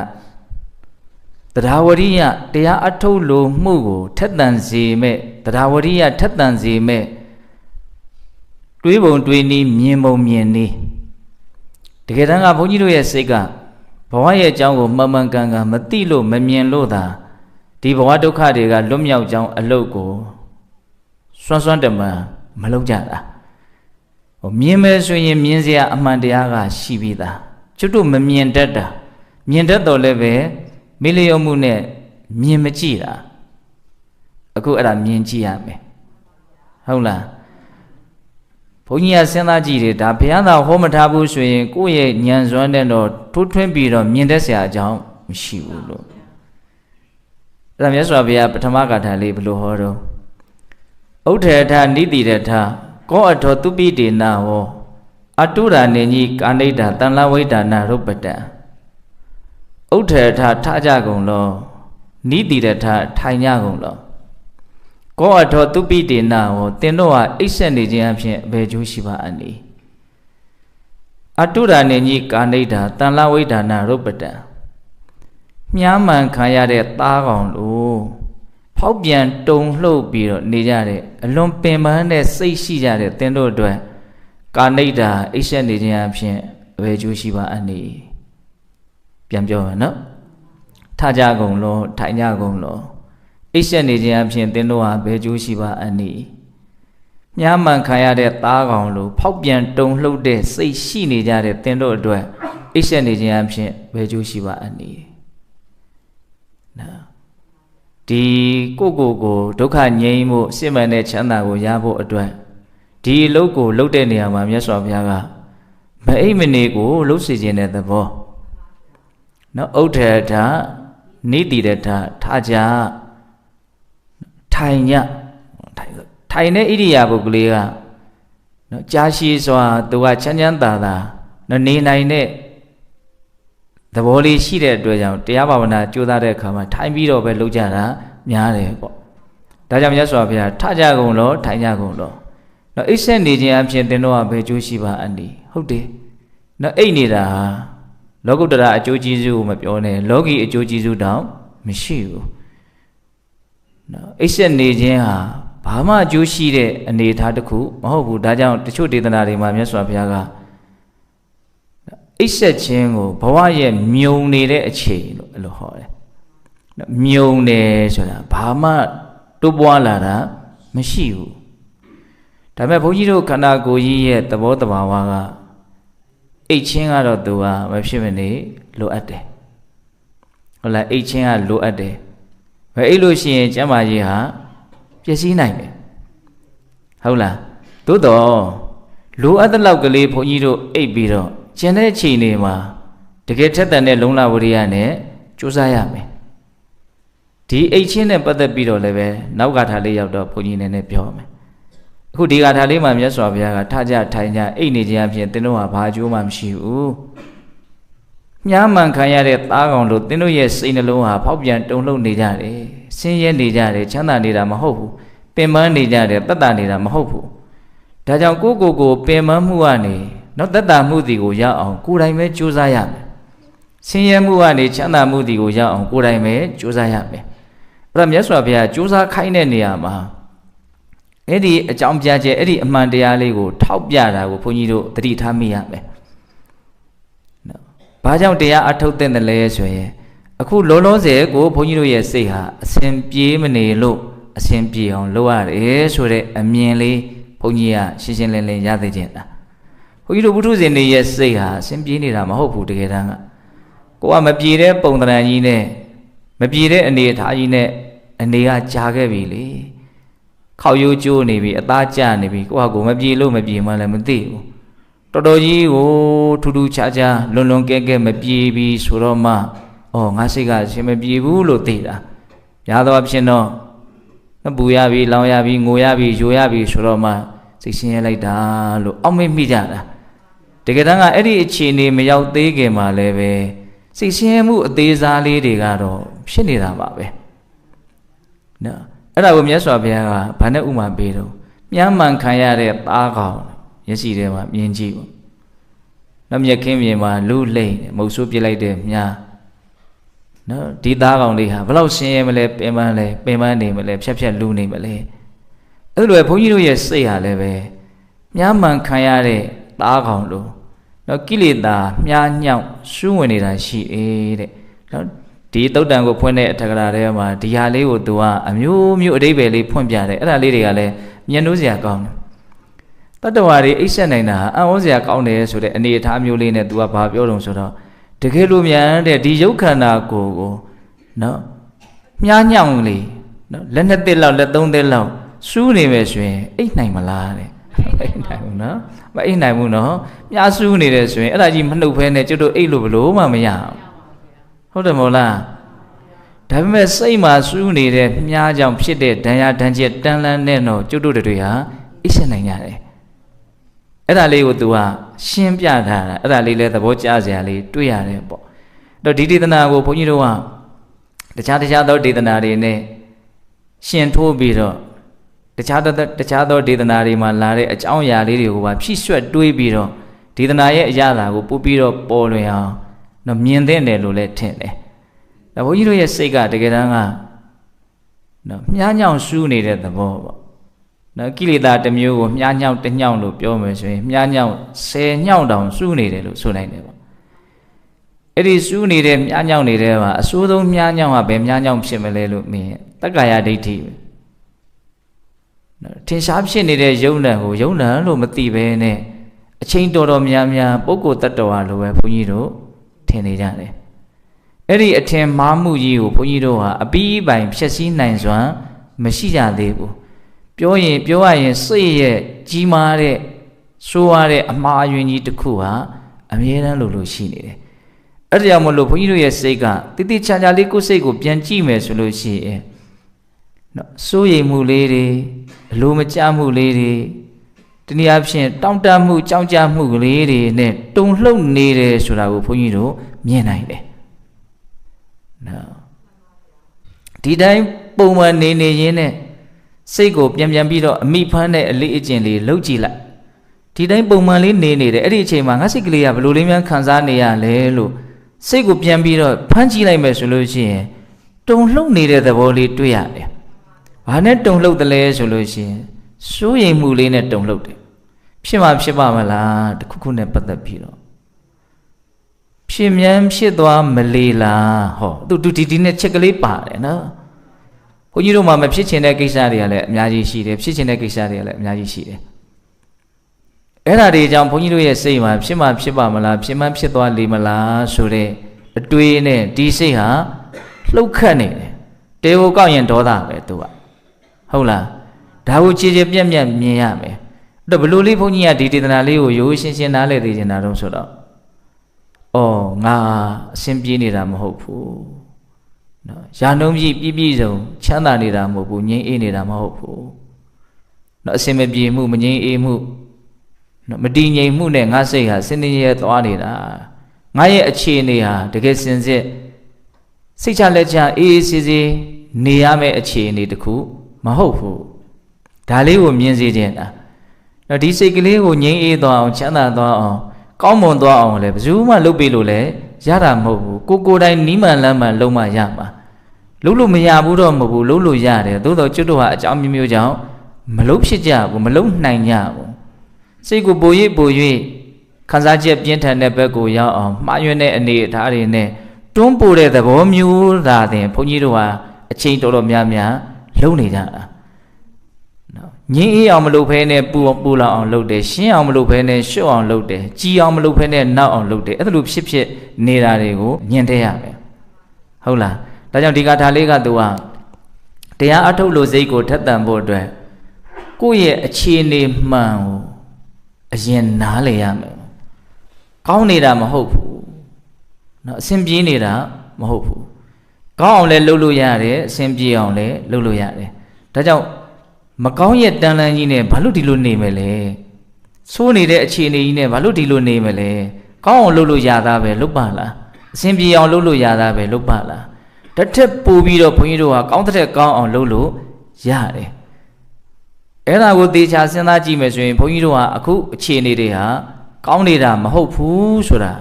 တရားဝရိယတရားအထုတ်လို့မှုကိုထက်သန်စေမဲ့တရားဝရိယထက်သန်စေမဲ့တွေးပုံတွေးနည်းမြင်ပုံမြင်နည်းတကယ်တမ်းကဘုန်းကြီးတို့ရဲ့စိတ်ကဘဝရဲ့အကြောင်းကိုမှန်မှန်ကန်ကန်မသိလို့မမြင်လို့သာဒီဘဝဒုက္ခတွေကလွတ်မြောက်ကြောင်းအလုပ်ကိုစွန့်စွန့်တမန်မလုပ်ကြတာမြင်မယ်ဆိုရင်မြင်စရာအမှန်တရားကရှိပြီးသားကျွတ်တို့မမြင်တတ်တာမြင်တတ်တော့လည်းပဲမေ့လျော့မှုနဲ့မြင်မကြည့်တာအခုအဲ့ဒါမြင်ကြည့်ရမယ်ဟုတ်လားဘုန်းကြီးကစဉ်းစားကြည့်တယ်ဒါဘုရားသာဟောမထားဘူးဆိုရင်ကိုယ့်ရဲ့ဉာဏ်စွမ်းနဲ့တော့ထိုးထွင်းပြီးတော့မြင်တတ်စရာအကြောင်းမရှိဘူးလို့အဲ့ဒါမြတ်စွာဘုရားပထမဂါထာလေးဘယ်လိုဟောတော့ဥဒ္ဓထနိတိရထကောအထောသူပိတေနဟောအတုရာနေကြီးကာဏိတာတန်လဝိဒါနာရုပ္ပတံဥဒ္ဓထထကြကုန်လောနိတိရထထိုင်ကြကုန်လောကောအထောသူပိတေနဟောသင်တို့ဟာအိပ်ဆက်နေခြင်းအဖြစ်အဘယ်ကျိုးရှိပါအနည်းအတုရာနေကြီးကာဏိတာတန်လဝိဒါနာရုပ္ပတံမြားမှန်ခံရတဲ့သားကောင်လို့ဖောက်ပြန်တုံလှုပ်ပြီးတော့နေကြတဲ့အလွန်ပင်ပန်းတဲ့စိတ်ရှိကြတဲ့သင်တို့အတွက်ကာဏိတာအိပ်ဆက်နေခြင်းအဖြစ်အဘယ်ကျိုးရှိပါအနည်းပြန်ပြောမယ်နော်ထကြကုန်လောထိုင်ကြကုန်လောအိပ်ဆက်နေခြင်းအဖြစ်သင်တို့ဟာဘယ်ကျိုးရှိပါအနည်းမြားမှန်ခံရတဲ့သားကောင်လို့ဖောက်ပြန်တုံလှုပ်တဲ့စိတ်ရှိနေကြတဲ့သင်တို့အတွက်အိပ်ဆက်နေခြင်းအဖြစ်ဘယ်ကျိုးရှိပါအနည်းနော်ဒီကိုဒုက္ခငြိမ်းမှုစစ်မှန်တဲ့ချမ်းသာကိုရဖို့အတွက်ဒီအလုပ်ကိုလုပ်တဲ့နေရာမှာမြတ်စွာဘုရားကမအိပ်မနေကိုလှုပ်စေခြင်းတဲ့သဘောနော်ဥဒ္ဓထနိတိရထထကြထိုင်ညထိုင်တဲ့ဣရိယာပုဂ္ဂလေးကနော်ကြာရှည်စွာသူကချမ်းချမ်းသာသာနော်နေနိုင်တဲ့သဘောလေးရှိတဲ့အတွက်ကြောင့်တရားဘာဝနာကြိုးစားတဲ့အခါမှာထိုင်ပြီးတော့ပဲလုပ်ကြတာများတယ်ပေါ့ဒါကြောင့်မြတ်စွာဘုရားထကြကုန်လို့ထိုင်ကြကုန်လို့နော်အိပ်ဆက်နေခြင်းအဖြစ်သင်တို့ကဘယ်ကျိုးရှိပါအနည်းဟုတ်တယ်နော်အိပ်နေတာဟာလောကုတ္တရာအကျိုးကျေးဇူးကိုမပြောနဲ့လောကီအကျိုးကျေးဇူးတောင်မရှိဘူးနော်အိပ်ဆက်နေခြင်းဟာဘာမှအကျိုးရှိတဲ့အနေအထားတစ်ခုမဟုတ်ဘူးဒါကြောင့်တချို့ဒေသနာတွေမှာမြတ်စွာဘုရားကအိပ်ဆက်ခြင်းကိုဘဝရဲ့မြုံနေတဲ့အချိန်လို့အဲ့လိုဟောတယ်မြုံတယ်ဆိုတာဘာမှတိုးပွားလာတာမရှိဘူးဒါပေမဲ့ဘုန်းကြီးတို့ခန္ဓာကိုယ်ကြီးရဲ့သဘောတဘာဝကအိပ်ခြင်းကတော့သူကမဖြစ်မနေလိုအပ်တယ်ဟုတ်လားအိပ်ခြင်းကလိုအပ်တယ်ဘယ်အိပ်လို့ရှိရင်ကျန်းမာရေးဟာပျက်စီးနိုင်တယ်ဟုတ်လားသို့တော့လိုအပ်တဲ့လောက်ကလေးဘုန်းကြီးတို့အိပ်ပြီးတော့ကျန်တဲ့ချိန်တွေမှာတကယ်ထက်သန်တဲ့လုံလဝရိယနဲ့ကြိုးစားရမယ်ဒီအိတ်ချင်းနဲ့ပတ်သက်ပြီးတော့လည်းပဲနောက်ဂါထာလေးရောက်တော့ဘုန်းကြီးနည်းနည်းပြောမယ်အခုဒီဂါထာလေးမှာမြတ်စွာဘုရားကထကြထိုင်ကြအိတ်နေခြင်းအပြင်သင်တို့ဟာဘာအကျိုးမှမရှိဘူးမြားမှန်ခံရတဲ့သားကောင်တို့သင်တို့ရဲ့စိတ်နှလုံးဟာဖောက်ပြန်တုန်လှုပ်နေကြတယ်ဆင်းရဲနေကြတယ်ချမ်းသာနေတာမဟုတ်ဘူးပင်ပန်းနေကြတယ်တတ်တာနေတာမဟုတ်ဘူးဒါကြောင့်ကိုပင်ပန်းမှုကနေနောက်တတ်တာမှုစီကိုရအောင်ကိုယ်တိုင်ပဲကြိုးစားရမယ်ဆင်းရဲမှုကနေချမ်းသာမှုစီကိုရအောင်ကိုယ်တိုင်ပဲကြိုးစားရမယ်အဲ့ဒါမြတ်စွာဘုရားကြိုးစားခိုင်းတဲ့နေရာမှာအဲ့ဒီအကြောင်းပြချက်အဲ့ဒီအမှန်တရားလေးကိုထောက်ပြတာကိုဘုန်းကြီးတို့သတိထားမိရမယ်နော်ဘာကြောင့်တရားအထုတ်တဲ့လဲဆိုရင်အခုလောလောဆယ်ကိုဘုန်းကြီးတို့ရဲ့စိတ်ဟာအစဉ်ပြေးမနေလို့အစဉ်ပြေအောင်လုပ်ရတယ်ဆိုတဲ့အမြင်လေးဘုန်းကြီးကရှင်းရှင်းလင်းလင်းရသိခြင်းတာဘုန်းကြီးတို့ဘုထုဇဉ်တွေရဲ့စိတ်ဟာအစဉ်ပြေးနေတာမဟုတ်ဘူးတကယ်တမ်းကကိုကမပြေတဲ့ပုံသဏ္ဍာန်ကြီးနဲ့မပြေတဲ့အနေအထားကြီးနဲ့အနေကကြာခဲ့ပြီလေခေါရိုးကျိုးနေပြီအသားကျနေပြီကိုကကိုမပြေလို့မပြေမှလည်းမသိဘူးတော်တော်ကြီးကိုထူးထူးခြားခြားလွန်လွန်ကဲကဲမပြေပြီဆိုတော့မှငါစိတ်ကအရှင်မပြေဘူးလို့သိတာများသောအားဖြင့်တော့ ပူရပြီလောင်ရပြီငိုရပြီယိုရပြီဆိုတော့မှစိတ်ဆင်းရဲလိုက်တာလို့အောက်မေ့မိကြတာတကယ်တမ်းကအဲ့ဒီအခြေအနေမရောက်သေးခင်မှာလည်းပဲစိတ်ဆင်းရဲမှုအသေးစားလေးတွေကတော့ဖြစ်နေတာပါပဲနော်အဲ့ဒါကိုမြတ်စွာဘုရားကဘာနဲ့ဥမာပေးတော့မြန်းမှန်ခံရတဲ့သားကောင်မျက်စိထဲမှာမြင်ကြည့်ပေါ့နော်မျက်ခင်းပြင်မှာလူလိမ့်မုတ်ဆိုးပြစ်လိုက်တဲ့မြားနော်ဒီသားကောင်လေးဟာဘလောက်ဆင်းရဲမလဲပင်ပန်းနေမလဲဖြက်ဖြက်လူနေမလဲအဲ့လိုပဲဘုန်းကြီးတို့ရဲ့စိတ်ဟာလည်းပဲမြန်းမှန်ခံရတဲ့သားကောင်လို့နော်ကိလေသာမြားညောင်းရှုဝင်နေတာရှိတဲ့နော်ဒီတုတ်တန်ကိုဖွင့်တဲ့အထက်ကရာထဲမှာဒီဟာလေးကိုသူကအမျိုးမျိုးအဓိပ္ပာယ်လေးဖွင့်ပြတယ်အဲ့ဒါလေးတွေကလည်းမျက်နှိုးစရာကောင်းတယ်တတ္တဝါတွေအိပ်ဆက်နိုင်တာအံ့ဩစရာကောင်းတယ်ဆိုတဲ့အနေအထားမျိုးလေးနဲ့သူကဘာပြောတုံဆိုတော့တကယ်လို့မြန်တဲ့ဒီရုပ်ခန္ဓာကိုယ်ကိုနော်မြားညောင်းလေးနော်လက်နှစ်သက်လောက်လက်သုံးသက်လောက်စူးနေမယ်ဆိုရင်အိပ်နိုင်မလားတဲ့အိပ်နိုင်ဘူးနော်မအိပ်နိုင်ဘူးနော်မြားစူးနေတယ်ဆိုရင်အဲ့ဒါကြီးမနှုတ်ဖဲနဲ့ကျွတ်တို့အိပ်လို့ဘလို့မှမရဘူးဟုတ်တယ်မို့လားဒါပေမဲ့စိတ်မှာစူးနေတဲ့မြားကြောင့်ဖြစ်တဲ့ဒဏ်ရာဒဏ်ချက်တန်လန်းတဲ့တော့ကျွတ်တို့တွေဟာအိပ်ဆက်နိုင်ကြတယ်အဲ့ဒါလေးကို तू ကရှင်းပြထားတာအဲ့ဒါလေးလည်းသဘောကျစရာလေးတွေ့ရတယ်ပေါ့အဲ့တော့ဒီဒေသနာကိုဘုန်းကြီးတို့ကတခြားသောဒေသနာတွေနဲ့ရှင်ထိုးပြီးတော့တခြားသောဒေသနာတွေမှာလာတဲ့အကြောင်းအရာလေးတွေကိုပါဖြည့်ဆွတ်တွေးပြီးတော့ဒေသနာရဲ့အရာသာကိုပို့ပြီးတော့ပေါ်လွင်အောင်တော့မြင်သင့်တယ်လို့လည်းထင်တယ်ဒါဘုန်းကြီးတို့ရဲ့စိတ်ကတကယ်တမ်းကနော်မြားညောင်ရှူးနေတဲ့သဘောပေါ့နော်ကိလေသာတစ်မျိုးကိုမြားညောင်တစ်ညောင်လို့ပြောမယ်ဆိုရင်မြားညောင်10ညောင်တောင်ရှူးနေတယ်လို့ဆိုနိုင်တယ်ပေါ့အဲ့ဒီရှူးနေတဲ့မြားညောင်နေတဲ့မှာအဆိုးဆုံးမြားညောင်ကဘယ်မြားညောင်ဖြစ်မလဲလို့မြင်တက္ကာယဒိဋ္ဌိပဲနော်ထင်ရှားဖြစ်နေတဲ့ယုံနံကိုယုံနံလို့မသိဘဲနဲ့အချိန်တော်များများပုဂ္ဂိုလ်တ attva လိုပဲဘုန်းကြီးတို့ထင်နေကြတယ်အဲ့ဒီအထင်မှားမှုကြီးကိုဘုန်းကြီးတို့ဟာအပြီးပိုင်ဖြည့်ဆည်းနိုင်စွမ်းမရှိကြသေးဘူးပြောရရင်စိတ်ရဲ့ကြီးမားတဲ့ဆိုးရတဲ့အမှားအယွင်းကြီးတစ်ခုဟာအမြဲတမ်းလို့ရှိနေတယ်အဲ့ဒါကြောင့်မလို့ဘုန်းကြီးတို့ရဲ့စိတ်ကတိတိကျကျလေးကိုယ်စိတ်ကိုပြန်ကြည့်မယ်ဆိုလို့ရှိရင်နော်စိုးရိမ်မှုလေးတွေအလိုမကျမှုလေးတွေတနည်းအားဖြင့်တောင့်တမှုကြောက်ကြမှုလေးတွေနဲ့တုန်လှုပ်နေတယ်ဆိုတာကိုဘုန်းကြီးတို့မြင်နိုင်တယ်နော်ဒီတိုင်းပုံမှန်နေရင်းနဲ့စိတ်ကိုပြန်ပြီးတော့အမိဖမ်းတဲ့အလေးအကျင့်လေးလှုပ်ကြည့်လိုက်ဒီတိုင်းပုံမှန်လေးနေတယ်အဲ့ဒီအချိန်မှာငါစိတ်ကလေးကဘယ်လိုလေးများခံစားနေရလဲလို့စိတ်ကိုပြန်ပြီးတော့ဖမ်းကြည့်လိုက်မယ်ဆိုလို့ရှိရင်တုန်လှုပ်နေတဲ့သဘောလေးတွေ့ရတယ်။ဘာနဲ့တုန်လှုပ်တယ်လဲဆိုလို့ရှိရင်စိုးရိမ်မှုလေးနဲ့တုန်လှုပ်တယ်။ဖြစ်ပါမလားတခုခုနဲ့ပတ်သက်ပြီးတော့ဖြစ်မြန်းဖြစ်သွားမလေလားဟောသူဒီနဲ့ချက်ကလေးပါတယ်နော်။ဘုန်းကြီးတို့မှမဖြစ်ချင်တဲ့ကိစ္စတွေကလည်းအများကြီးရှိတယ်ဖြစ်ချင်တဲ့ကိစ္စတွေကလည်းအများကြီးရှိတယ်အဲ့ဒါတွေကြောင့်ဘုန်းကြီးတို့ရဲ့စိတ်မှာဖြစ်ပါမလားဖြစ်သွားလေမလားဆိုတဲ့အတွေးနဲ့ဒီစိတ်ဟာလှုပ်ခတ်နေတယ်တေကိုကောက်ရင်ဒေါသပဲသူကဟုတ်လားဒါကိုခြေပြက်မြင်ရမယ်အဲ့တော့ဘလို့လေးဘုန်းကြီးကဒီဒေသနာလေးကိုရိုးရှင်းနားလည်သိချင်တာတော့ဆိုတော့ငါအစဉ်ပြေးနေတာမဟုတ်ဘူးနော်ရာနှုံးပြည့်စုံချမ်းသာနေတာမဟုတ်ဘူးငြိမ်းအေးနေတာမဟုတ်ဘူးနော်အစင်မပြေမှုမငြိမ်းအေးမှုနော်မတည်ငြိမ်မှုနဲ့ငါစိတ်ဟာစဉ်းနေရသွားနေတာငါရဲ့အခြေအနေဟာတကယ်စင်စစ်စိတ်ချလက်ချအေးဆေးဆေးနေရမယ့်အခြေအနေတခုမဟုတ်ဘူးဒါလေးကိုမြင်စေခြင်းတာနော်ဒီစိတ်ကလေးကိုငြိမ်းအေးသွားအောင်ချမ်းသာသွားအောင်ကောင်းမွန်သွားအောင်လည်းဘယ်သူမှလုပ်ပေးလို့လည်းရတာမဟုတ်ဘူးကိုယ်တိုင်နီးမှန်လမ်းမှန်လုံးမှရမှာလုံးလို့မရဘူးတော့မဟုတ်ဘူးလုံးလို့ရတယ်သို့တော့ကျွတ်တို့ဟာအကြောင်းမျိုးကြောင့်မလုံးဖြစ်ကြဘူးမလုံးနိုင်ကြဘူးစိတ်ကိုပို၍ခံစားချက်ပြင်းထန်တဲ့ဘက်ကိုရောက်အောင်မှားယွင်းတဲ့အနေအထားတွေနဲ့တွန်းပို့တဲ့သဘောမျိုးသာတင်ဘုန်းကြီးတို့ဟာအချိန်တော်များလုံးနေကြတာနော်ငင်းအေးအောင်မလုပ်ဖဲနဲ့ပူလောင်အောင်လုပ်တယ်ရှင်းအောင်မလုပ်ဖဲနဲ့ရှုပ်အောင်လုပ်တယ်ကြီးအောင်မလုပ်ဖဲနဲ့နောက်အောင်လုပ်တယ်အဲ့ဒါလိုဖြစ်နေတာတွေကိုညှင်တဲ့ရမယ်ဟုတ်လားဒါကြောင့်ဒီကထာလေးကသူကတရားအထုတ်လို့စိတ်ကိုထက်သန်ဖို့အတွက်ကိုယ့်ရဲ့အခြေအနေမှန်ကိုအရင်နားလည်ရမယ်ကောင်းနေတာမဟုတ်ဘူးနော်အစဉ်ပြေးနေတာမဟုတ်ဘူးကောင်းအောင်လည်းလုပ်လို့ရတယ်အစဉ်ပြေးအောင်လည်းလုပ်လို့ရတယ် ဒါကြောင့်မကောင်းရဲ့တန်လန်းကြီးနဲ့ဘာလို့ဒီလိုနေမလဲဆိုးနေတဲ့အခြေအနေကြီးနဲ့ဘာလို့ဒီလိုနေမလဲကောင်းအောင်လုပ်လို့ရတာပဲလုပ်ပါလားအစဉ်ပြေအောင်လုပ်လို့ရတာပဲလုပ်ပါလားတစ်ထက်ပိုပြီးတော့ဘုန်းကြီးတို့ဟာကောင်းတဲ့ကောင်းအောင်လုပ်လို့ရတယ်အဲ့ဒါကိုသေချာစဉ်းစားကြည့်မယ်ဆိုရင်ဘုန်းကြီးတို့ဟာအခုအခြေအနေတွေဟာကောင်းနေတာမဟုတ်ဘူးဆိုတာ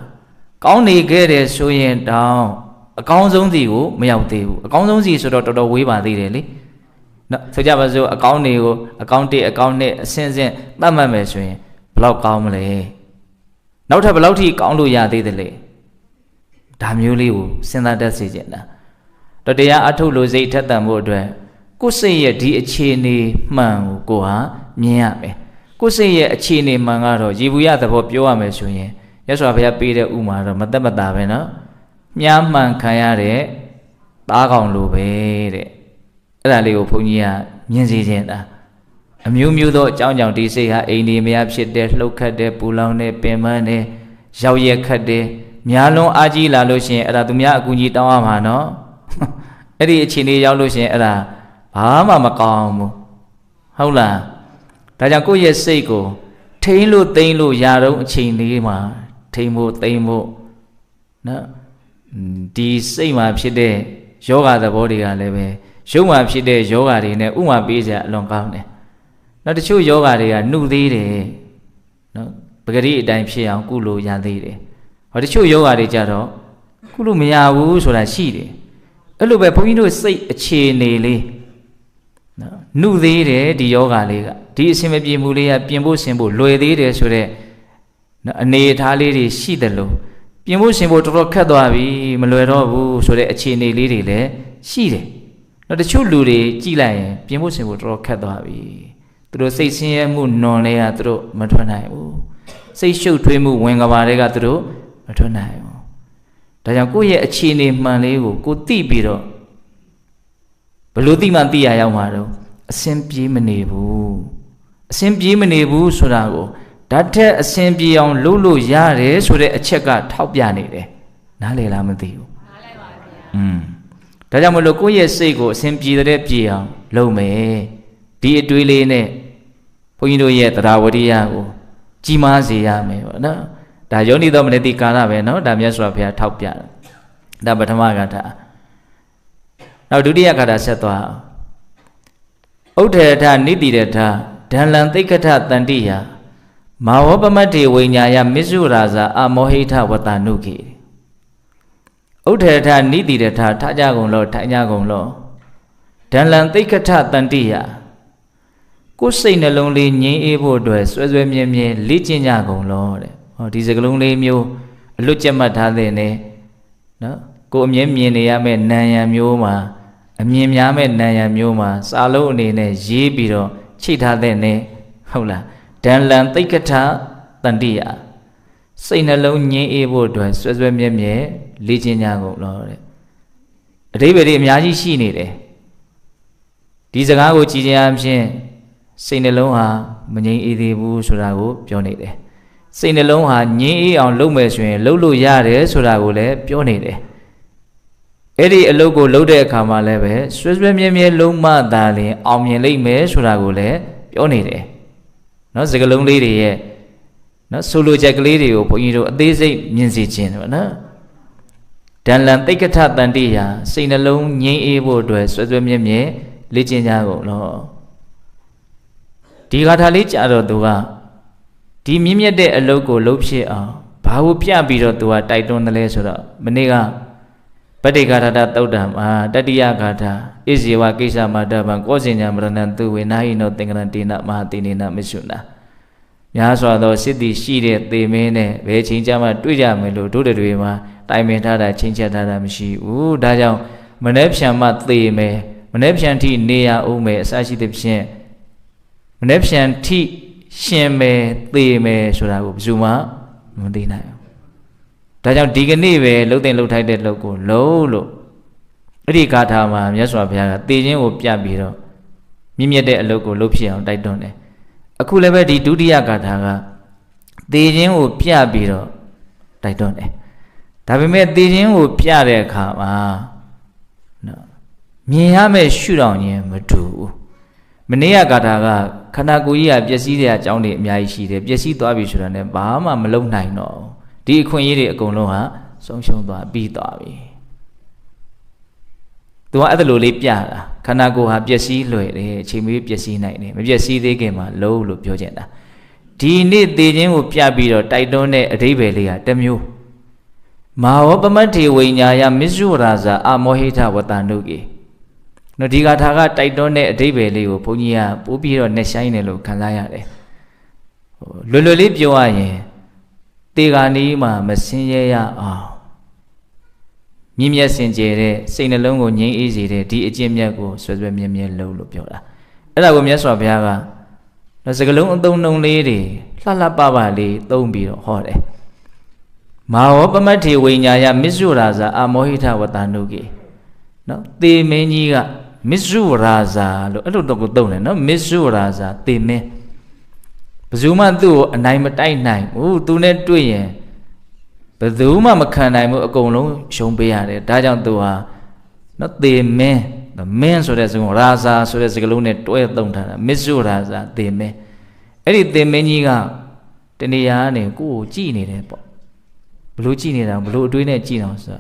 ကောင်းနေခဲ့တယ်ဆိုရင်တောင်အကောင်းဆုံးစီကိုမရောက်သေးဘူးအကောင်းဆုံးစီဆိုတော့တော်တော်ဝေးပါသေးတယ်လေနော်ဆိုကြပါစို့အကောင်းတွေကိုအကောင်း1အကောင်း2အဆင့်ဆင့်သတ်မှတ်မယ်ဆိုရင်ဘယ်လောက်ကောင်းမလဲနောက်ထပ်ဘယ်လောက်ထိကောင်းလို့ရသေးတယ်လေဒါမျိုးလေးကိုစဉ်းစားတတ်စေချင်တာတော့တရားအထုတ်လို့စိတ်ထက်သန်ဖို့အတွက်ကိုယ်စိတ်ရဲ့ဒီအခြေအနေမှန်ကိုကိုဟာမြင်ရမယ်ကိုယ်စိတ်ရဲ့အခြေအနေမှန်ကတော့ရေဘူးရသဘောပြောရမယ်ဆိုရင်ရသော်ဘုရားပေးတဲ့ဥမာတော့မသက်မသာပဲနော်မြားမှန်ခံရတဲ့သားကောင်လိုပဲတဲ့အဲ့ဒါလေးကိုဘုန်းကြီးကမြင်စေခြင်းတာအမျိုးမျိုးသောအကြောင်းကြောင့်ဒီစိတ်ဟာအိမ်ဒီမရဖြစ်တဲ့လှုပ်ခတ်တဲ့ပူလောင်တဲ့ပင်ပန်းတဲ့ရောက်ရက်ခတ်တဲ့များလွန်အားကြီးလာလို့ရှိရင်အဲ့ဒါသူများအကူကြီးတောင်းရမှာနော်အဲ့ဒီအခြေအနေရောက်လို့ရှိရင်အဲ့ဒါဘာမှမကောင်းဘူးဟုတ်လားဒါကြောင့်ကိုယ့်ရဲ့စိတ်ကိုထိန်းလို့သိမ်းလို့ရတော့အချိန်လေးမှာထိန်းဖို့သိမ်းဖို့နော်ဒီစိတ်မှာဖြစ်တဲ့ယောဂသဘောတွေကလည်းပဲရုပ်မှာဖြစ်တဲ့ယောဂတွေနဲ့ဥမာပေးကြအလွန်ကောင်းတယ်နောက်တချို့ယောဂတွေကနှုတ်သေးတယ်နော်ပဂတိအတိုင်းဖြစ်အောင်ကုလို့ရသေးတယ်ဟောတချို့ယောဂတွေကြတော့ကုလို့မရဘူးဆိုတာရှိတယ်အဲ့လိုပဲဘုန်းကြီးတို့စိတ်အခြေအနေလေးနော်နှုတ်သေးတယ်ဒီယောဂလေးကဒီအစဉ်မပြေမှုလေးကပြင်ဖို့ဆင်ဖို့လွယ်သေးတယ်ဆိုတော့နော်အနေအထားလေးတွေရှိတယ်လို့ပြင်ဖို့ဆင်ဖို့တော်တော်ခက်သွားပြီမလွယ်တော့ဘူးဆိုတဲ့အခြေအနေလေးတွေလည်းရှိတယ်နောက်တချို့လူတွေကြည့်လိုက်ရင်ပြင်ဖို့ဆင်ဖို့တော်တော်ခက်သွားပြီသူတို့စိတ်ဆင်းရဲမှုနွန်လေးကသူတို့မထွက်နိုင်ဘူးစိတ်ရှုပ်ထွေးမှုဝင်ကဘာတွေကသူတို့မထွက်နိုင်ဘူးဒါကြောင့်ကိုယ့်ရဲ့အခြေအနေမှန်လေးကိုကိုသိပြီးတော့ဘယ်လိုသိမှသိရရောက်မှာတော့အစဉ်ပြေးမနေဘူးအစဉ်ပြေးမနေဘူးဆိုတာကိုဓာတ်ထက်အစဉ်ပြေအောင်လုပ်လို့ရတယ်ဆိုတဲ့အချက်ကထောက်ပြနေတယ်နားလည်လားမသိဘူးနားလည်ပါဗျာဒါကြောင့်မလို့ကိုယ့်ရဲ့စိတ်ကိုအစဉ်ပြေတဲ့ပြေအောင်လုပ်မယ်ဒီအတွေးလေးနဲ့ဘုန်းကြီးတို့ရဲ့တရားဝရိယကိုကြီးမားစေရမယ်ပေါ့နော်ဒါယောနိသောမနတိကာလပဲနော်ဒါမြတ်စွာဘုရားထောက်ပြတယ်ဒါပထမဂါထာနောက်ဒုတိယဂါထာဆက်သွားဥဒ္ဒေထနိတိရထဒံလံသိက္ခထတန္တိယမာဝပမတ္တိဝိညာယမစ္ဆုရာဇာအမောဟိထဝတ္တနုခေဥဒ္ဒေထနိတိရထထကြကုန်လောထိုင်ကြကုန်လောဒံလံသိက္ခထတန္တိယကိုယ်စိတ်နှလုံးလေးငြိမ်းအေးဖို့အတွက်ဆွဲဆွဲမြဲမြဲလေ့ကျင့်ကြကုန်လောတဲ့ဟောဒီစကလုံးလေးမျိုးအလွတ်ကျက်မှတ်ထားတဲ့နဲ့နော်ကိုယ်အမြဲမြင်နေရမယ့်နာယံမျိုးမှာအမြင်များမဲ့နာယံမျိုးမှာစာလုံးအနေနဲ့ရေးပြီးတော့ချိတ်ထားတဲ့နဲ့ဟုတ်လားဒံလံသိက္ခထတန္တိယစိတ်နှလုံးငြိမ်းအေးဖို့အတွက်ဆွဲဆွဲမြဲမြဲလေ့ကျင့်ကြကုန်လောတဲ့အဓိပ္ပာယ်တွေအများကြီးရှိနေတယ်ဒီစကားကိုကြည်ကြံအဖြစ်စိတ်နှလုံးဟာမငြိမ်းအေးသေးဘူးဆိုတာကိုပြောနေတယ်စိတ်နှလုံးဟာငြိမ်းအေးအောင်လုပ်မယ်ဆိုရင်လုပ်လို့ရတယ်ဆိုတာကိုလည်းပြောနေတယ်အဲ့ဒီအလုပ်ကိုလုပ်တဲ့အခါမှာလည်းပဲဆွဲဆွဲမြဲမြဲလုံးမသာလင်အောင်မြင်လိမ့်မယ်ဆိုတာကိုလည်းပြောနေတယ်နော်စကားလုံးလေးတွေရဲ့နော်ဆိုလိုချက်ကလေးတွေကိုဘုန်းကြီးတို့အသေးစိတ်မြင်စေခြင်းပေါ့နော်ဒံလံသိက္ခထတန္တိယစိတ်နှလုံးငြိမ်းအေးဖို့အတွက်ဆွဲဆွဲမြဲမြဲလေ့ကျင့်ကြကုန်လောဒီဂါထာလေးကြတော့သူကဒီမြင့်မြတ်တဲ့အလုပ်ကိုလုပ်ဖြစ်အောင်ဘာကိုပြပြီးတော့သူကတိုက်တွန်းတယ်လဲဆိုတော့မနေ့ကပဋိဂါထာသုတ်တံမှာတတိယဂါထာဣဇေဝကိစ္စမတ္တဗံကောဇင်ညာမရဏံသူဝေနာဟိနောသင်္ကရတေနမဟာတိနေနမစ္ဆုနာများစွာသောစိတ္တိရှိတဲ့သေမင်းနဲ့ဘယ်ချိန်ကြမှာတွေ့ကြမယ်လို့တို့တွေမှာတိုင်ပင်ထားတာချင်းချက်ထားတာမရှိဘူးဒါကြောင့်မနေ့ဖြန်မှသေမယ်မနေ့ဖြန်ထိနေရအောင်မယ်အစရှိသဖြင့်မနေ့ဖြန်ထိရှင်မယ်သေမယ်ဆိုတာကိုဘယ်သူမှမသိနိုင်ဘူးဒါကြောင့်ဒီကနေ့ပဲလှုပ်တဲ့လှုပ်ထိုက်တဲ့လှုပ်ကိုလုံးလို့အဲ့ဒီဂါထာမှာမြတ်စွာဘုရားကသေခြင်းကိုပြပြီးတော့မြင့်မြတ်တဲ့အလုပ်ကိုလုပ်ဖြစ်အောင်တိုက်တွန်းတယ်အခုလည်းပဲဒီဒုတိယဂါထာကသေခြင်းကိုပြပြီးတော့တိုက်တွန်းတယ်ဒါပေမဲ့သေခြင်းကိုပြတဲ့အခါမှာနော်မြင်ရမယ့်ရှုထောင့်ချင်းမတူဘူး မနေ့ကဂါထာကခန္ဓာကိုယ်ကြီးကပျက်စီးတဲ့အကြောင်းတွေအများကြီးရှိတယ်ပျက်စီးသွားပြီဆိုတာနဲ့ဘာမှမလုံနိုင်တော့ဒီအခွင့်အရေးတွေအကုန်လုံးဟာဆုံးရှုံးသွားပြီးသွားပြီသူကအဲ့ဒါလိုလေးပြတာခန္ဓာကိုယ်ဟာပျက်စီးလွယ်တယ်အချိန်မီပျက်စီးနိုင်တယ်မပျက်စီးသေးခင်မှာလုံးလို့ပြောချင်တာဒီနေ့သေခြင်းကိုပြပြီးတော့တိုက်တွန်းတဲ့အဓိပ္ပာယ်လေးကတစ်မျိုးမာဝပမတ္ထေဝိညာယမစ္ဆုရာဇာအမောဟိထဝတ္တနုကေနော်ဒီဂါထာကတိုက်တွန်းတဲ့အဓိပ္ပာယ်လေးကိုဘုန်းကြီးကပို့ပြီးတော့နှက်ဆိုင်တယ်လို့ခံစားရတယ်လွယ်လွယ်လေးပြောရရင်တေဂာနီးမှာမစင်းရဲရအောင်မြင့်မြတ်စင်ကြယ်တဲ့စိတ်နှလုံးကိုငြိမ်းအေးစေတဲ့ဒီအကျင့်မြတ်ကိုဆွဲဆွဲမြဲမြဲလုပ်လို့ပြောတာအဲ့ဒါကိုမြတ်စွာဘုရားကစကလုံးအသုံးနှုန်းလေးတွေလှလှပပလေးသုံးပြီးတော့ဟောတယ်မာဝပမတ္ထေဝိညာယမစ္ဆုရာဇာအမောဟိထဝတ္တနုကေနော်သေမင်းကြီးကမစ္ဆုရာဇာလို့အဲ့လိုတော့ကိုသုံးတယ်နော်မစ္ဆုရာဇာသေမင်းဘယ်သူမှသူ့ကိုအနိုင်မတိုက်နိုင်ဘူးသူနဲ့တွေ့ရင်ဘယ်သူမှမခံနိုင်ဘူးအကုန်လုံးရှုံးပေးရတယ်ဒါကြောင့်သူဟာနော်သေမင်းမင်းဆိုတဲ့စကားရာဇာဆိုတဲ့စကားလုံးနဲ့တွဲသုံးထားတာမစ္ဆုရာဇာသေမင်းအဲ့ဒီသေမင်းကြီးကတဏှာနဲ့ကိုယ်ကိုကြည်နေတယ်ပေါ့ဘလို့ကြည်နေတာဘလို့အတွေးနဲ့ကြည်အောင်ဆို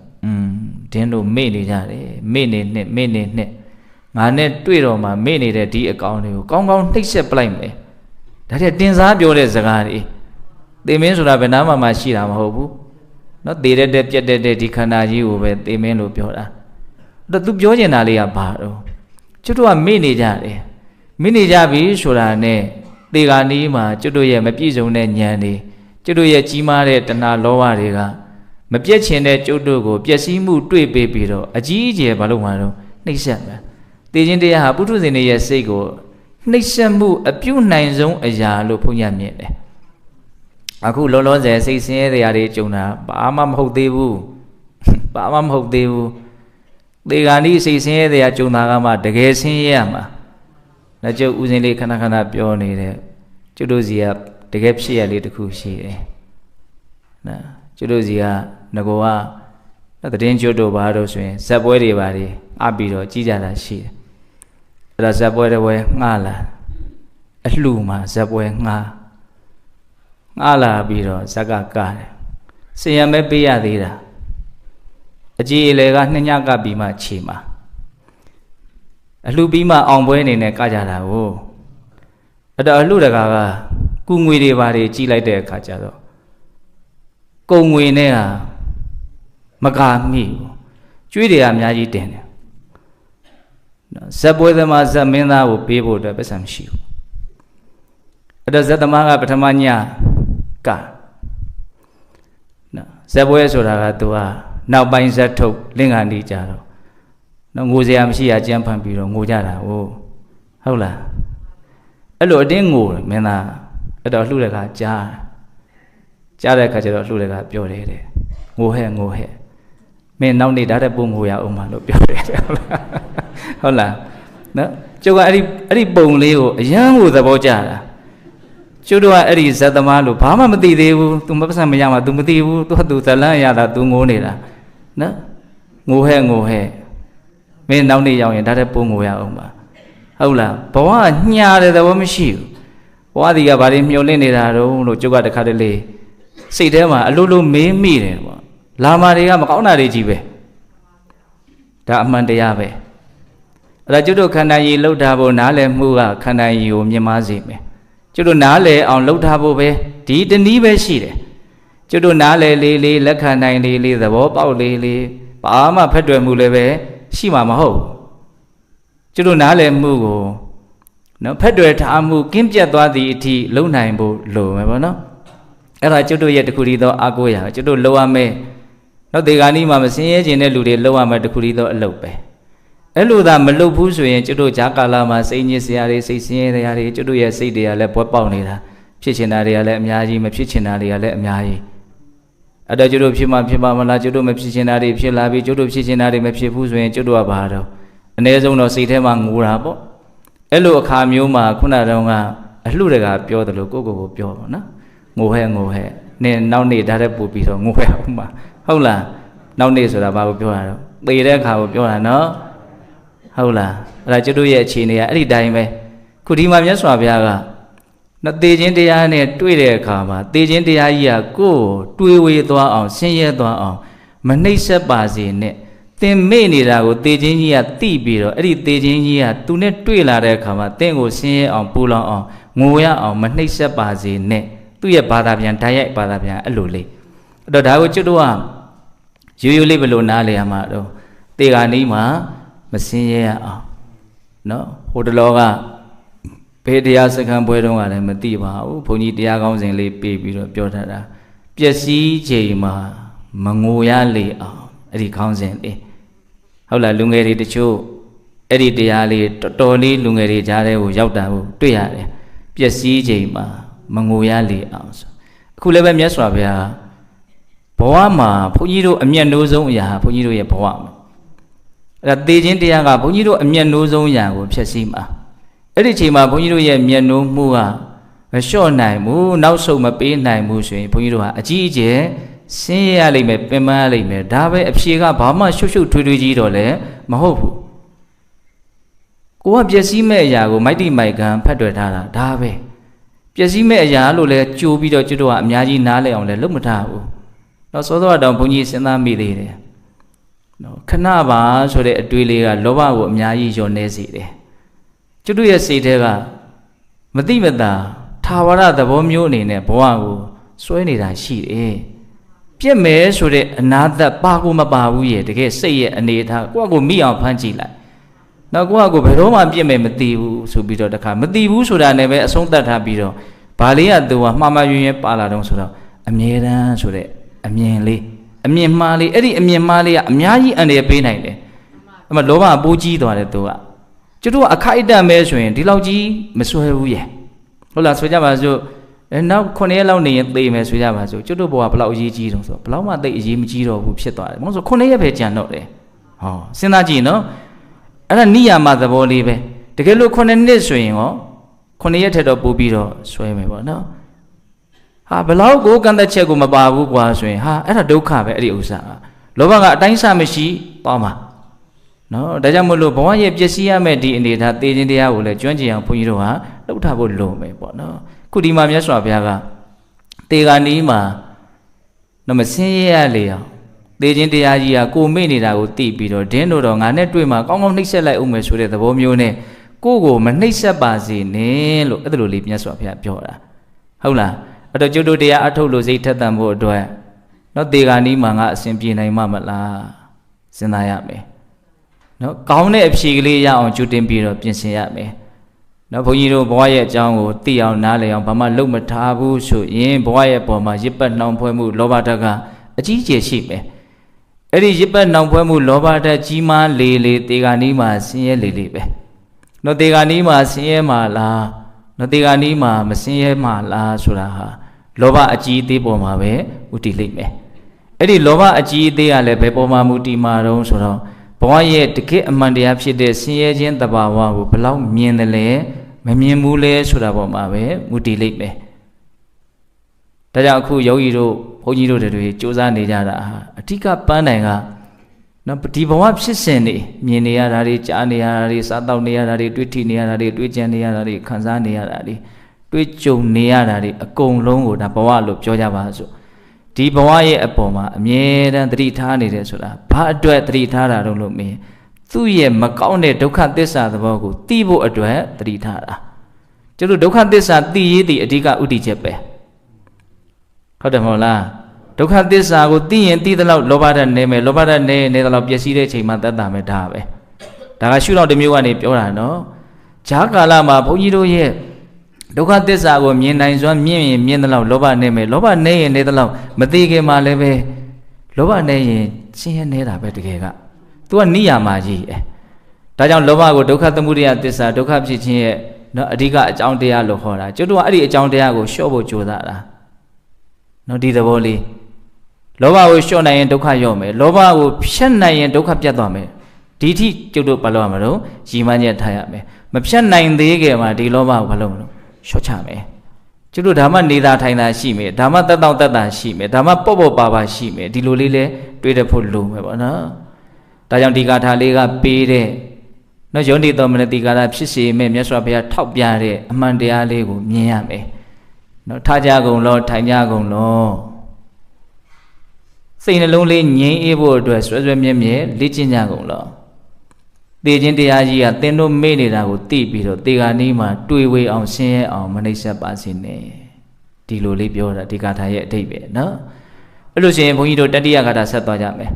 ဒင်းတို့မေ့နေကြတယ်မေ့နေနှစ်ငါနဲ့တွေ့တော့မှမေ့နေတဲ့ဒီအကောင်တွေကိုကောင်းကောင်းနှိပ်စက်ပလိုက်မယ်ဒါတဲ့တင်စားပြောတဲ့စကားတွေသေမင်းဆိုတာဘယ်နာမှရှိတာမဟုတ်ဘူးနော်သေတဲ့ပြက်တဲ့ဒီခန္ဓာကြီးကိုပဲသေမင်းလို့ပြောတာတော့သူပြောချင်တာလေးကဘာတော့ကျွတ်တို့ကမေ့နေကြတယ်မေ့နေကြပြီဆိုတာနဲ့သေဂာနီးမှာကျွတ်တို့ရဲ့မပြည့်စုံတဲ့ဉာဏ်တွေကျွတ်တို့ရဲ့ကြီးမားတဲ့တဏှာလောဘတွေကမပြည့်ချင်တဲ့ကျွတ်တို့ကိုပျက်စီးမှုတွေ့ပေးပြီးတော့အကြီးအကျယ်ဘာလို့မှတော့နှိပ်စက်မယ်သေခြင်းတရားဟာပုထုဇဉ်တွေရဲ့စိတ်ကိုနှိပ်စက်မှုအပြုနိုင်ဆုံးအရာလို့ဘုရားမြင်တယ်အခုလောလောဆယ်စိတ်ဆင်းရဲတရားတွေကြုံတာဘာမှမဟုတ်သေးဘူးဘာမှမဟုတ်သေးဘူးသေဂာနီးစိတ်ဆင်းရဲတရားကြုံတာကမှတကယ်ဆင်းရဲရမှာလက်ကျုပ်ဦးစင်းလေးခဏခဏပြောနေတဲ့ကျွတ်တို့စီကတကယ်ဖြစ်ရလေးတစ်ခုရှိတယ်နော်ကျွတ်တို့စီကငကောကသတင်းကျွတ်တို့ဘာလို့ဆိုရင်ဇက်ပွဲတွေဘာတွေအပ်ပြီးတော့ကြီးကြတာရှိတယ်အဲ့ဒါဇက်ပွဲတွေငှားလာအလှူမှာဇက်ပွဲငှားလာပြီးတော့ဇက်ကကားတယ်စင်ရမဲပေးရသေးတာအကြည်အလေကနှစ်ညကပြီးမှခြေမှာအလှပြီးမှအောင်ပွဲအနေနဲ့ကကြတာကိုအဲ့တော့အလှတကာကကုငွေတွေဘာတွေကြီးလိုက်တဲ့အခါကျတော့ကုံငွေနဲ့ဟာမကာမိဘူးကျွေးတွေအများကြီးတင်တယ်ဇက်ပွဲသမားဇက်မင်းသားကိုပေးဖို့အတွက်ပတ်စံမရှိဘူးအဲ့တော့ဇက်သမားကပထမညကနော်ဇက်ပွဲဆိုတာကသူကနောက်ပိုင်းဇက်ထုတ်လင်္ကာနေကြတော့နော်ငိုစရာမရှိရကြမ်းဖန်ပြီးတော့ငိုကြတာဟုတ်လားအဲ့လိုအတင်းငိုတယ်မင်းသားအဲ့တော့လှူတဲ့ခါကြားတဲ့ခါကျတော့လှူတဲ့ခါပြောတယ်တဲ့ငိုဟဲ့မင်းနောက်နေ့ဓာတ်တဲ့ပုံငိုရအောင်မလို့ပြောတယ်ဟုတ်လားနော်ကျုပ်ကအဲ့ဒီပုံလေးကိုအယံကိုသဘောကျတာကျုပ်တို့ကအဲ့ဒီဇက်သမားလို့ဘာမှမသိသေးဘူး तू မပတ်စံမရမှာ तू မသိဘူး तू ဇလန်းရတာ तू ငိုနေတာနော်ငိုဟဲ့မင်းနောက်နေ့ရောက်ရင်ဓာတ်တဲ့ပုံငိုရအောင်ပါဟုတ်လားဘဝညှာတဲ့သဘောမရှိဘူးဘဝဒီကဘာတွေမျောလင့်နေတာတော့လို့ကျုပ်ကတခါတလေစိတ်ထဲမှာအလိုလိုမေးမိတယ်ပေါ့လာမာတွေကမကောင်းတာတွေကြီးပဲဒါအမှန်တရားပဲအဲ့ဒါကျုပ်တို့ခန္ဓာရည်လှုပ်ထားဖို့နားလည်မှုကခန္ဓာရည်ကိုမြင်မစေမယ်ကျုပ်တို့နားလည်အောင်လှုပ်ထားဖို့ပဲဒီတနည်းပဲရှိတယ်ကျုပ်တို့နားလည်လေးလက်ခံနိုင်လေးသဘောပေါက်လေးဘာမှဖက်တွယ်မှုလည်းပဲရှိမှာမဟုတ်ကျုပ်တို့နားလည်မှုကိုနော်ဖက်တွယ်ထားမှုကင်းပြတ်သွားသည့်အထိလုံနိုင်ဖို့လိုမယ်ပေါ့နော်အဲ့ဒါကျုပ်တို့ရဲ့တခုတည်းသောအာကိုရာကျုပ်တို့လုံရမယ်နော်ဒေဂာနီးမှာမစင်းရဲခြင်းတဲ့လူတွေလုံရမယ်တခုတည်းသောအလုပ်ပဲအဲ့လိုသာမလုပ်ဘူးဆိုရင်ကျုပ်တို့ဂျာကာလာမှာစိတ်ညစ်စရာတွေစိတ်ဆင်းရဲတရားတွေကျုပ်တို့ရဲ့စိတ်တွေကလည်းပွက်ပေါက်နေတာဖြစ်ချင်တာတွေကလည်းအများကြီးမဖြစ်ချင်တာတွေကလည်းအများကြီးအဲ့တော့ကျုပ်တို့ဖြစ်မှမလားကျုပ်တို့မဖြစ်ချင်တာတွေဖြစ်လာပြီးကျုပ်တို့ဖြစ်ချင်တာတွေမဖြစ်ဘူးဆိုရင်ကျုပ်တို့ကဘာတော့အ ਨੇ ဆုံးတော့စိတ်ထဲမှာငိုတာပေါ့အဲ့လိုအခါမျိုးမှာခုနတုန်းကအလှတကပြောတယ်လို့ကိုပြောပါနော်ငိုဟဲ့နင်နောက်နေ့ဓာတ်တဲ့ပူပြီးတော့ငိုဟဲ့ဟုတ်မှာဟုတ်လားနောက်နေ့ဆိုတာဘာကိုပြောတာတော့သေတဲ့အခါကိုပြောတာနော်ဟုတ်လားအဲ့ဒါကျုပ်တို့ရဲ့အခြေအနေကအဲ့ဒီတိုင်းပဲခ ခုဒီမှာမြတ်စွာဘုရားကနော်သေခြင်းတရားနဲ့တွေ့တဲ့အခါမှာသေခြင်းတရားကြီးကကိုယ်တွေးဝေသွားအောင်ဆင်းရဲသွားအောင်မနှိမ့်ဆက်ပါစေနဲ့သင်မေ့နေတာကိုသေခြင်းကြီးကသိပြီးတော့အဲ့ဒီသေခြင်းကြီးကသူနဲ့တွေ့လာတဲ့အခါမှာသင်ကိုဆင်းရဲအောင်ပူလောင်အောင်ငိုရအောင်မနှိမ့်ဆက်ပါစေနဲ့သူ့ရဲ့ဘာသာပြန်ဓာတ်ရိုက်ဘာသာပြန်အဲ့လိုလေးအဲ့တော့ဒါကိုကျွတ်တော့ရိုးရိုးလေးဘယ်လိုနားလဲရမှာတော့သေဂာနီးမှာမဆင်းရဲရအောင်နော်ဟိုတလောကဘေးတရားစခန်းပွဲတုန်းကလည်းမသိပါဘူးဘုန်းကြီးတရားကောင်းစဉ်လေးပေးပြီးတော့ပြောထားတာပျက်စီးချိန်မှာမငိုရလေအောင်အဲ့ဒီခေါင်းစဉ်လေးဟုတ်လားလူငယ်တွေတချို့အဲ့ဒီတရားလေးတော်တော်လေးလူငယ်တွေကြားထဲကိုရောက်တာကိုတွေ့ရတယ်ပျက်စီးချိန်မှာမငိုရလေအောင်ဆိုအခုလည်းပဲမြတ်စွာဘုရားဘဝမှာဘုန်းကြီးတို့အမျက်နှိုးဆုံးအရာဘုန်းကြီးတို့ရဲ့ဘဝမှာအဲ့ဒါသေခြင်းတရားကဘုန်းကြီးတို့အမျက်နှိုးဆုံးအရာကိုဖျက်ဆီးမှာအဲ့ဒီချိန်မှာဘုန်းကြီးတို့ရဲ့မျက်နှိုးမှုကမလျှော့နိုင်ဘူးနောက်ဆုံးမပေးနိုင်ဘူးဆိုရင်ဘုန်းကြီးတို့ဟာအကြီးအကျယ်ဆင်းရဲရလိမ့်မယ်ပင်ပန်းရလိမ့်မယ်ဒါပဲအဖြေကဘာမှရှုပ်ရှုပ်ထွေးထွေးကြီးတော့လည်းမဟုတ်ဘူးကိုကပျက်စီးမဲ့အရာကိုမိုက်တိမိုက်ကန်ဖတ်တွေ့ထားတာဒါပဲပျက်စီးမဲ့အရာလို့လဲကြိုးပြီးတော့ကျွတ်တော့အများကြီးနားလဲအောင်လဲလုပ်မထားဘူးတော့စောစောတောင်ဘုန်းကြီးစဉ်းစားမိသေးတယ်နော်ခဏပါဆိုတဲ့အတွေးလေးကလောဘကိုအများကြီးညှော်နေစေတယ်ကျွတ်တို့ရဲ့စိတ်ထဲကမတိမတာထာဝရသဘောမျိုးအနေနဲ့ဘဝကိုစွဲနေတာရှိတယ်ပြက်မယ်ဆိုတဲ့အနာသက်ပါကိုမပါဘူးရဲ့တကယ်စိတ်ရဲ့အနေထားကိုယ့်ကိုမိအောင်ဖမ်းကြည့်လိုက်နောက်ကိုယ့်ကိုဘယ်တော့မှပြက်မယ်မသိဘူးဆိုပြီးတော့တခါမသိဘူးဆိုတာနဲ့ပဲအဆုံးသတ်ထားပြီးတော့ဘာလေးကသူကမှားမှားယွင်းယွင်းပါလာတော့ဆိုတော့အမြဲတမ်းဆိုတဲ့အမြင်လေးအမြင်မှားလေးအဲ့ဒီအမြင်မှားလေးကအများကြီးအန္တရာယ်ပေးနိုင်တယ်အဲ့မှာလောဘပိုးကြီးသွားတယ်သူကကျတို့ကအခိုက်အတန့်ပဲဆိုရင်ဒီလောက်ကြီးမစွဲဘူးရဲ့ဟုတ်လားဆိုကြပါစို့နောက်9ရက်လောက်နေရင်သေမယ်ဆိုကြပါစို့ကျွတ်တို့ဘဝဘလောက်အရေးကြီးတုံးဆိုဘလောက်မှသိအရေးမကြီးတော့ဘူးဖြစ်သွားတယ်မဟုတ်ဆို9ရက်ပဲကြံတော့တယ်ဟောစဉ်းစားကြည့်နော်အဲ့ဒါနိယာမသဘောလေးပဲတကယ်လို့9နှစ်ဆိုရင်ရော9ရက်ထက်တော့ပို့ပြီးတော့ဆွဲမယ်ပေါ့နော်ဟာဘလောက်ကိုကန့်သက်ချက်ကိုမပါဘူးကွာဆိုရင်ဟာအဲ့ဒါဒုက္ခပဲအဲ့ဒီဥစ္စာကလောဘကအတိုင်းအဆမရှိသွားမှာနော်ဒါကြောင့်မို့လို့ဘဝရဲ့ပျက်စီးရမယ့်ဒီအနေထားသေခြင်းတရားကိုလည်းကျွမ်းကျင်အောင်ဘုန်းကြီးတို့ဟာလှုပ်ထားဖို့လိုမယ်ပေါ့နော်ခုဒီမှာမြတ်စွာဘုရားကတေဂာနီးမှာတော့မဆင်းရဲရလေအောင်သေခြင်းတရားကြီးကကိုမေ့နေတာကိုသိပြီးတော့ဒင်းတို့တော့ငါနဲ့တွေ့မှာကောင်းကောင်းနှိပ်စက်လိုက်အောင်မယ်ဆိုတဲ့သဘောမျိုးနဲ့ကိုမနှိပ်စက်ပါစေနဲ့လို့အဲ့ဒါလိုလေးမြတ်စွာဘုရားပြောတာဟုတ်လားအဲ့တော့ကျွတ်တို့တရားအထုတ်လို့စိတ်ထက်သန်ဖို့အတွက်နော်တေဂာနီးမှာငါအစဉ်ပြေနိုင်မှာမလားစဉ်းစားရမယ်နော်ကောင်းတဲ့အဖြေကလေးရအောင်ကြိုတင်ပြီးတော့ပြင်ဆင်ရမယ်နော်ဘုန်းကြီးတို့ဘဝရဲ့အကြောင်းကိုသိအောင်နားလည်အောင်ဘာမှလုပ်မထားဘူးဆိုရင်ဘဝရဲ့ပုံမှာရစ်ပတ်နှောင်ဖွဲ့မှုလောဘဓာတ်ကအကြီးကျယ်ရှိမယ်အဲ့ဒီရစ်ပတ်နှောင်ဖွဲ့မှုလောဘဓာတ်ကြီးမားလေလေတေဂာနီးမှာဆင်းရဲလေလေပဲနော်တေဂာနီးမှာဆင်းရဲမှာလားနော်တေဂာနီးမှာမဆင်းရဲမှာလားဆိုတာဟာလောဘအကြီးအသေးပေါ်မှာပဲဥတည်လိမ့်မယ်အဲ့ဒီလောဘအကြီးအသေးကလည်းဘယ်ပေါ်မှာမူတည်မှာတော့ဆိုတော့ဘဝရဲ့တကယ့်အမှန်တရားဖြစ်တဲ့ဆင်းရဲခြင်းတဘာဝကိုဘလောက်မြင်တယ်လဲမမြင်ဘူးလဲဆိုတာပေါ်မှာပဲမူတည်လိမ့်မယ်ဒါကြောင့်အခုယောဂီတို့ဘုန်းကြီးတို့တွေစူးစမ်းနေကြတာအဓိကပန်းတိုင်ကနော်ဒီဘဝဖြစ်စဉ်တွေမြင်နေရတာတွေကြားနေရတာတွေစားတောက်နေရတာတွေတွေးထိနေရတာတွေတွေးကြံနေရတာတွေခံစားနေရတာတွေတွေးကြုံနေရတာတွေအကုန်လုံးကိုဒါဘဝလို့ပြောကြပါစို့ဒီဘဝရဲ့အပေါ်မှာအမြဲတမ်းသတိထားနေတယ်ဆိုတာဘာအတွက်သတိထားတာတော့လို့မင်းသူ့ရဲ့မကောင်းတဲ့ဒုက္ခသစ္စာသဘောကိုသိဖို့အတွက်သတိထားတာကျတို့ဒုက္ခသစ္စာသိရေးတည်အဓိကဥတည်ချက်ပဲဟုတ်တယ်မဟုတ်လားဒုက္ခသစ္စာကိုသိရင်သိသလောက်လောဘဓာတ်နေမယ်လောဘဓာတ်နေသလောက်ပျက်စီးတဲ့အချိန်မှာတတ်တာမယ်ဒါပဲဒါကရှုတော့တစ်မျိုးကနေပြောတာနော်ဂျာကာလမှာဘုန်းကြီးတို့ရဲ့ဒုက္ခသစ္စာကိုမြင်နိုင်စွာမြင်ရင်မြင်သလောက်လောဘနေမယ်လောဘနေရင်နေသလောက်မသိခင်မှာလည်းပဲလောဘနေရင်ရှင်းရနေတာပဲတကယ်ကသူကနိယာမကြီးဒါကြောင့်လောဘကိုဒုက္ခသမုဒယသစ္စာဒုက္ခဖြစ်ခြင်းရဲ့နော်အဓိကအကြောင်းတရားလို့ခေါ်တာကျွတ်တော့အဲ့ဒီအကြောင်းတရားကိုလျှော့ဖို့ကြိုးစားတာနော်ဒီသဘောလေးလောဘကိုလျှော့နိုင်ရင်ဒုက္ခရောက်မယ်လောဘကိုဖြတ်နိုင်ရင်ဒုက္ခပြတ်သွားမယ်ဒီထိကျွတ်တို့ဘာလို့ရမလို့ရည်မှန်းချက်ထားရမယ်မဖြတ်နိုင်သေးခင်မှာဒီလောဘကိုဘာလို့မလို့လျှော့ချမယ်ကျွတ်တို့ဓမ္မနေတာထိုင်တာရှိမယ်ဓမ္မတက်တောင့်တက်တာရှိမယ်ဓမ္မပေါ့ပေါ့ပါပါရှိမယ်ဒီလိုလေးလဲတွေးတတ်ဖို့လိုမယ်ပေါ့နော်ဒါကြောင့်ဒီဂါထာလေးကပေးတဲ့နော်အဓိကပန်းတိုင်ကနော်ဒီဘဝဖြစ်စဉ်တွေမြင်နေရတာတွေကြားနေရတာတွေတွေးကြုံနေရတာတွေအကုန်လုံးကိုဒါဘဝလို့ပြောကြပါစို့ဒီ နော်ယောနိသောမနတိကာရဖြစ်စေမဲ့မြတ်စွာဘုရားထောက်ပြတဲ့အမှန်တရားလေးကိုမြင်ရမယ်နော်ထားကြကုန်လောထိုင်ကြကုန်လောစိတ်နှလုံးလေးငြိမ်းအေးဖို့အတွက်ဆွဲဆွဲမြဲမြဲလေ့ကျင့်ကြကုန်လောသေခြင်းတရားကြီးကသင်တို့မေ့နေတာကိုသိပြီးတော့သေဂာနီးမှာတွေ့ဝေအောင်ဆင်းရဲအောင်မနှိမ့်ဆက်ပါစေနဲ့ဒီလိုလေးပြောတာဒီဂါထာရဲ့အဓိပ္ပာယ်နော်အဲ့လိုဆိုရင်ဘုန်းကြီးတို့တတိယဂါထာဆက်သွားကြမယ်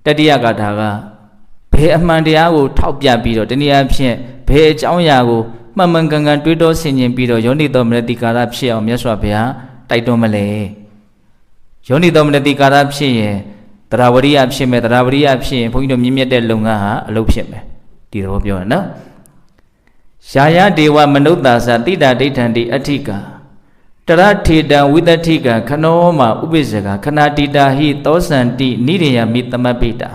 တတိယဂါထာကဘယ်အမှန်တရားကိုထောက်ပြပြီးတော့တနည်းအားဖြင့်ဘယ်အကြောင်းအရာကိုမှန်မှန်ကန်ကန်တွေးတောဆင်ခြင်ပြီးတော့ယောနိသောမနတိကာရဖြစ်အောင်မြတ်စွာဘုရားတိုက်တွန်းမလဲယောနိသောမနတိကာရဖြစ်ရင်တရားဝရိယဖြစ်မယ်တရားဝရိယဖြစ်ရင်ဘုန်းကြီးတို့မြင့်မြတ်တဲ့လုပ်ငန်းဟာအလုပ်ဖြစ်မယ်ဒီတော့ပြောရနော်ယာယဒေဝမနုဿာသတိတာဒိဋ္ဌံတိအဋ္ဌိကာတရထေတံဝိတ္တိကခနောမဥပိစ္ဆကခဏတိတာဟိသောစန္တိနိရိယမိသမပိတာ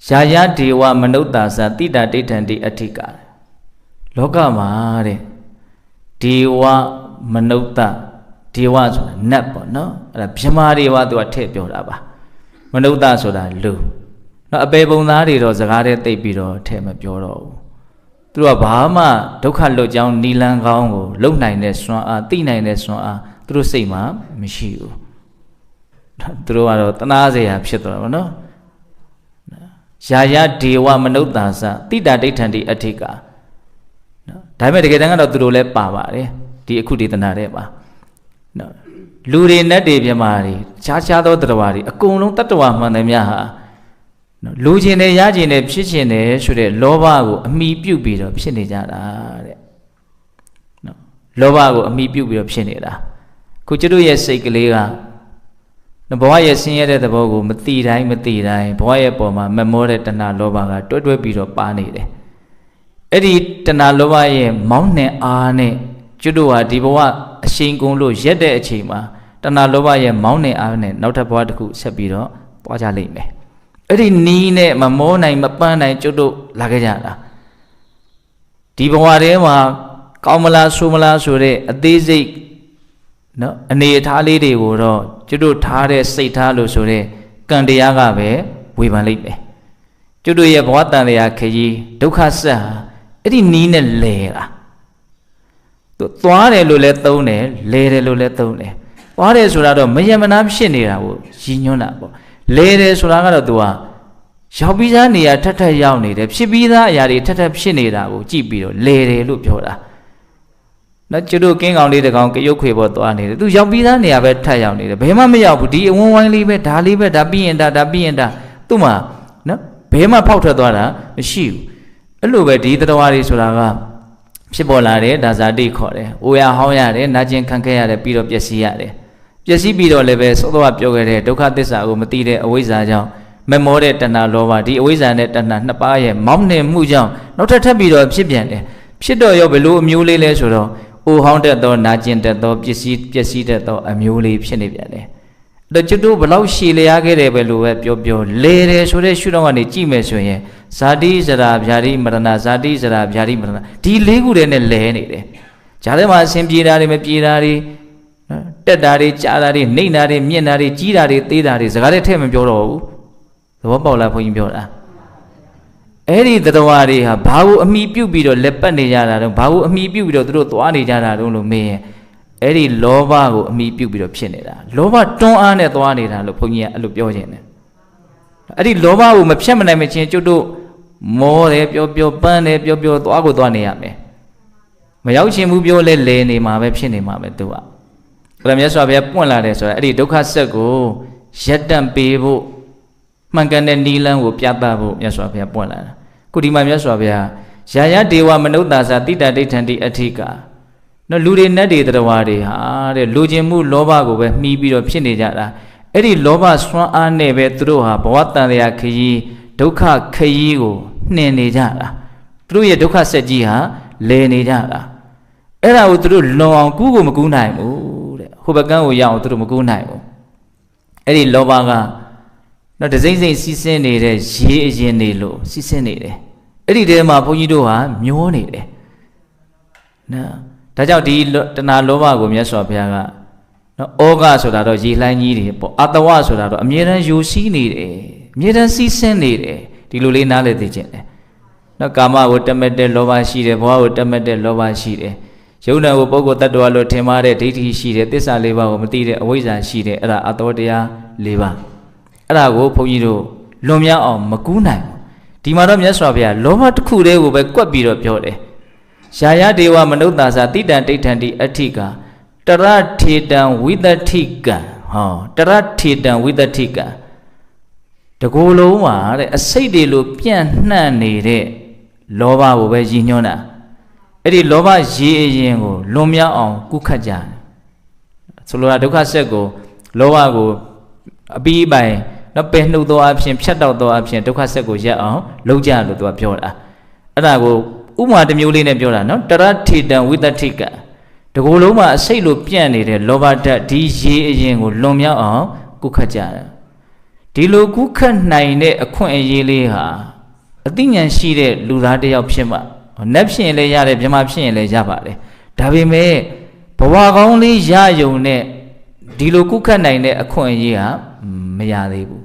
ယာယဒေဝမနုဿာသတိတာဒိဋ္ဌံတိအဋ္ဌိကာလောကမှာတဲ့ဒေဝမနုဿဒေဝဆိုတာနတ်ပေါ့နော်အဲ့ဒါဗြဟ္မာဒေဝသူကထည့်ပြောတာပါမနုဿဆိုတာလူနော်အပေပုံသားတွေတော့စကားတဲ့သိပ်ပြီးတော့ထည့်မပြောတော့ဘူးသူတို့ကဘာမှဒုက္ခလွတ်ကြောင်းနီလန်းကောင်းကိုလုံနိုင်တဲ့စွမ်းအားသိနိုင်တဲ့စွမ်းအားသူတို့စိတ်မှာမရှိဘူးသူတို့ကတော့တနာစရာဖြစ်သွားတာပေါ့နော်ယာယဒေဝမနုဿာသတိတာဒိဋ္ဌံတိအဋ္ဌိကာနော်ဒါပေမဲ့တကယ်တမ်းကတော့သူတို့လည်းပါပါတယ်ဒီအခုဒေသနာတဲ့ပါနော်လူတွေနတ်တွေပြမာတွေခြားခြားသောတတ္တဝါတွေအကုန်လုံးတတ္တဝါမှန်တယ်များဟာနော်လူချင်းနဲ့ရချင်းနဲ့ဖြစ်ချင်းနဲ့ဆိုတဲ့လောဘကိုအမိပြုတ်ပြီးတော့ဖြစ်နေကြတာတဲ့နော်လောဘကိုအမိပြုတ်ပြီးတော့ဖြစ်နေတာခုကျတို့ရဲ့စိတ်ကလေးကဘဝရဲ့ဆင်းရဲတဲ့သဘောကိုမသိတိုင်းဘဝရဲ့ပုံမှာမမောတဲ့တဏှာလောဘကတွဲပြီးတော့ပါနေတယ်အဲ့ဒီတဏှာလောဘရဲ့မောင်းနှံအားနဲ့ကျွတ်တို့ဟာဒီဘဝအရှိန်ကုန်လို့ရက်တဲ့အချိန်မှာတဏှာလောဘရဲ့မောင်းနှံအားနဲ့နောက်ထပ်ဘဝတစ်ခုဆက်ပြီးတော့ပွားကြလိမ့်မယ်အဲ့ဒီနီးနဲ့မမောနိုင်မပန်းနိုင်ကျွတ်တို့လာခဲ့ကြတာဒီဘဝထဲမှာကောင်းမလားဆိုးမလားဆိုတဲ့အသေးစိတ်နော်အနေအထားလေးတွေကိုတော့ကျွတ်တို့ထားတဲ့စိတ်ထားလို့ဆိုတဲ့ကံတရားကပဲဝေဖန်လိုက်မယ်ကျွတ်တို့ရဲ့ဘဝတန်တရားခရီးဒုက္ခဆက်ဟာအဲ့ဒီနီးနဲ့လဲတာသူသွားတယ်လို့လည်းသုံးတယ်လဲတယ်လို့လည်းသုံးတယ်သွားတယ်ဆိုတာတော့မယမနာဖြစ်နေတာကိုရည်ညွှန်းတာပေါ့လဲတယ်ဆိုတာကတော့သူကရောက်ပြီးသားနေရာထထရောက်နေတယ်ဖြစ်ပြီးသားအရာတွေထထဖြစ်နေတာကိုကြည့်ပြီးတော့လဲတယ်လို့ပြောတာနော်ကျွတ်တို့ကင်းကောင်လေးတကောင်ကရုတ်ခွေပေါ်သွားနေတယ်သူရောက်ပြီးသားနေရာပဲထပ်ရောက်နေတယ်ဘယ်မှမရောက်ဘူးဒီအဝန်းဝိုင်းလေးပဲဒါလေးပဲဒါပြီးရင်ဒါပြီးရင်ဒါသူ့မှာနော်ဘယ်မှဖောက်ထွက်သွားတာမရှိဘူးအဲ့လိုပဲဒီတတော်ရီဆိုတာကဖြစ်ပေါ်လာတယ်ဒါဇာတိခေါ်တယ်။အိုရဟောင်းရတယ်နာကျင်ခံခဲ့ရတယ်ပြီးတော့ပျက်စီးရတယ်။ပျက်စီးပြီးတော့လည်းပဲသောသောပြောခဲ့တဲ့ဒုက္ခသစ္စာကိုမသိတဲ့အဝိဇ္ဇာကြောင့်မမောတဲ့တဏှာလောဘဒီအဝိဇ္ဇာနဲ့တဏှာနှစ်ပါးရဲ့မောင်းနှင်မှုကြောင့်နောက်ထပ်ပြီးတော့ဖြစ်ပြန်တယ်။ဖြစ်တော့ရောဘယ်လိုအမျိုးလေးလဲဆိုတော့အိုဟောင်းတတ်သောနာကျင်တတ်သောပျက်စီးတတ်သောအမျိုးလေးဖြစ်နေပြန်တယ်။အဲ့တော့ကျွတ်တို့ဘလောက်ရှည်လျားခဲ့တယ်ပဲလို့ပဲပြောလဲတယ်ဆိုတဲ့ရှုထောင့်ကနေကြည့်မယ်ဆိုရင်ဇာတိဇရာဗျာတိမရဏဇာတိဇရာဗျာတိမရဏဒီလေးခုတည်းနဲ့လဲနေတယ်။ဂျာထဲမှာအစဉ်ပြေတာတွေမပြေတာတွေတက်တာတွေကြားတာတွေနှိမ့်တာတွေမြင့်တာတွေကြီးတာတွေသေးတာတွေစကားတွေထည့်မပြောတော့ဘူး။သဘောပေါက်လားဘုန်းကြီးပြောတာ။အဲ့ဒီသတ္တဝါတွေဟာဘာကိုအမိပြုတ်ပြီးတော့လက်ပတ်နေကြတာတော့ဘာကိုအမိပြုတ်ပြီးတော့သူတို့သွားနေကြတာတော့လို့မေးရင်အဲ့ဒီလောဘကိုအမိပြုတ်ပြီးတော့ဖြစ်နေတာ။လောဘတွန်းအားနဲ့သွားနေတာလို့ဘုန်းကြီးကအဲ့လိုပြောခြင်းတယ်။အဲ့ဒီလောဘကိုမဖြတ်မနိုင်မချင်းကျွတ်တို့မောတယ်ပြောပန်းတယ်ပြောသွားကိုသွားနေရမယ်မရောက်ချင်ဘူးပြောလဲလဲနေမှာပဲဖြစ်နေမှာပဲသူကအဲ့ဒါမြတ်စွာဘုရားပွင့်လာတယ်ဆိုတာအဲ့ဒီဒုက္ခဆက်ကိုရက်တန့်ပေးဖို့မှန်ကန်တဲ့နိလန်းကိုပြသဖို့မြတ်စွာဘုရားပွင့်လာတာခုဒီမှာမြတ်စွာဘုရားယာယဒေဝမနုဿာသတိတာဒိဋ္ဌံတိအဋ္ဌိကာနော်လူတွေနတ်တွေတရားဝါတွေဟာတဲ့လူချင်းမှုလောဘကိုပဲမှီးပြီးတော့ဖြစ်နေကြတာအဲ့ဒီလောဘစွမ်းအားနဲ့ပဲသူတို့ဟာဘဝတန်တရားခရီးဒုက္ခခရီးကိုနှင်နေကြတာသူတို့ရဲ့ဒုက္ခဆက်ကြီးဟာလဲနေကြတာအဲ့ဒါကိုသူတို့လွန်အောင်ကူးကိုမကူးနိုင်ဘူးတဲ့ဟိုဘကန်းကိုရအောင်သူတို့မကူးနိုင်ဘူးအဲ့ဒီလောဘကနော်ဒစိမ့်စိမ့်စီးဆင်းနေတဲ့ရေအရင်နေလို့စီးဆင်းနေတယ်အဲ့ဒီထဲမှာဘုန်းကြီးတို့ဟာမျောနေတယ်နော်ဒါကြောင့်ဒီတဏှာလောဘကိုမြတ်စွာဘုရားကနော်ဩဃဆိုတာတော့ရေလှိုင်းကြီးတွေပေါ့အတဝဆိုတာတော့အမြဲတမ်းယိုစီးနေတယ်အမြဲတမ်းစီးဆင်းနေတယ် ဒီလိုလေးနားလည်သိခြင်းတယ်နော်ကာမကိုတတ်မဲ့တဲ့လောဘရှိတယ်ဘဝကိုတတ်မဲ့တဲ့လောဘရှိတယ်ယုံနာကိုပုဂ္ဂိုလ်တ attva လို့ထင်မှားတဲ့ဒိဋ္ဌိရှိတယ်သစ္စာ၄ပါးကိုမသိတဲ့အဝိဇ္ဇာရှိတယ်အဲ့ဒါအတောတရား၄ပါးအဲ့ဒါကိုဘုန်းကြီးတို့လွန်မြောက်အောင်မကူးနိုင်ဘူးဒီမှာတော့မြတ်စွာဘုရားလောဘတစ်ခုတည်းကိုပဲကွက်ပြီးတော့ပြောတယ်ယာယဒေဝမနုဿာစာတိတံဒိဋ္ဌံတိအဋ္ဌိကာတရထေတံဝိတ္တိကံဟောတရထေတံဝိတ္တိကံတကူလုံးမှာတဲ့အစိတ်တွေလိုပြန့်နှံ့နေတဲ့လောဘကိုပဲရည်ညွှန်းတာအဲ့ဒီလောဘရေအရင်ကိုလွန်မြောက်အောင်ကုခတ်ကြတယ်ဆိုလိုတာဒုက္ခဆက်ကိုလောဘကိုအပြီးပိုင်နော်ပယ်နှုတ်သောအဖြစ်ဖြတ်တောက်သောအဖြစ်ဒုက္ခဆက်ကိုရပ်အောင်လုပ်ကြလို့သူကပြောတာအဲ့ဒါကိုဥပမာတစ်မျိုးလေးနဲ့ပြောတာနော်တရထေတံဝိတ္တိကတကူလုံးမှာအစိတ်လိုပြန့်နေတဲ့လောဘဓာတ်ဒီရေအရင်ကိုလွန်မြောက်အောင်ကုခတ်ကြတယ်ဒီလိုကုခတ်နိုင်တဲ့အခွင့်အရေးလေးဟာအသိဉာဏ်ရှိတဲ့လူသားတစ်ယောက်ဖြစ်မှနတ်ဖြစ်ရင်လည်းရတယ်မြမဖြစ်ရင်လည်းရပါတယ်ဒါပေမဲ့ဘဝကောင်းလေးရယုံနဲ့ဒီလိုကုခတ်နိုင်တဲ့အခွင့်အရေးဟာမရသေးဘူး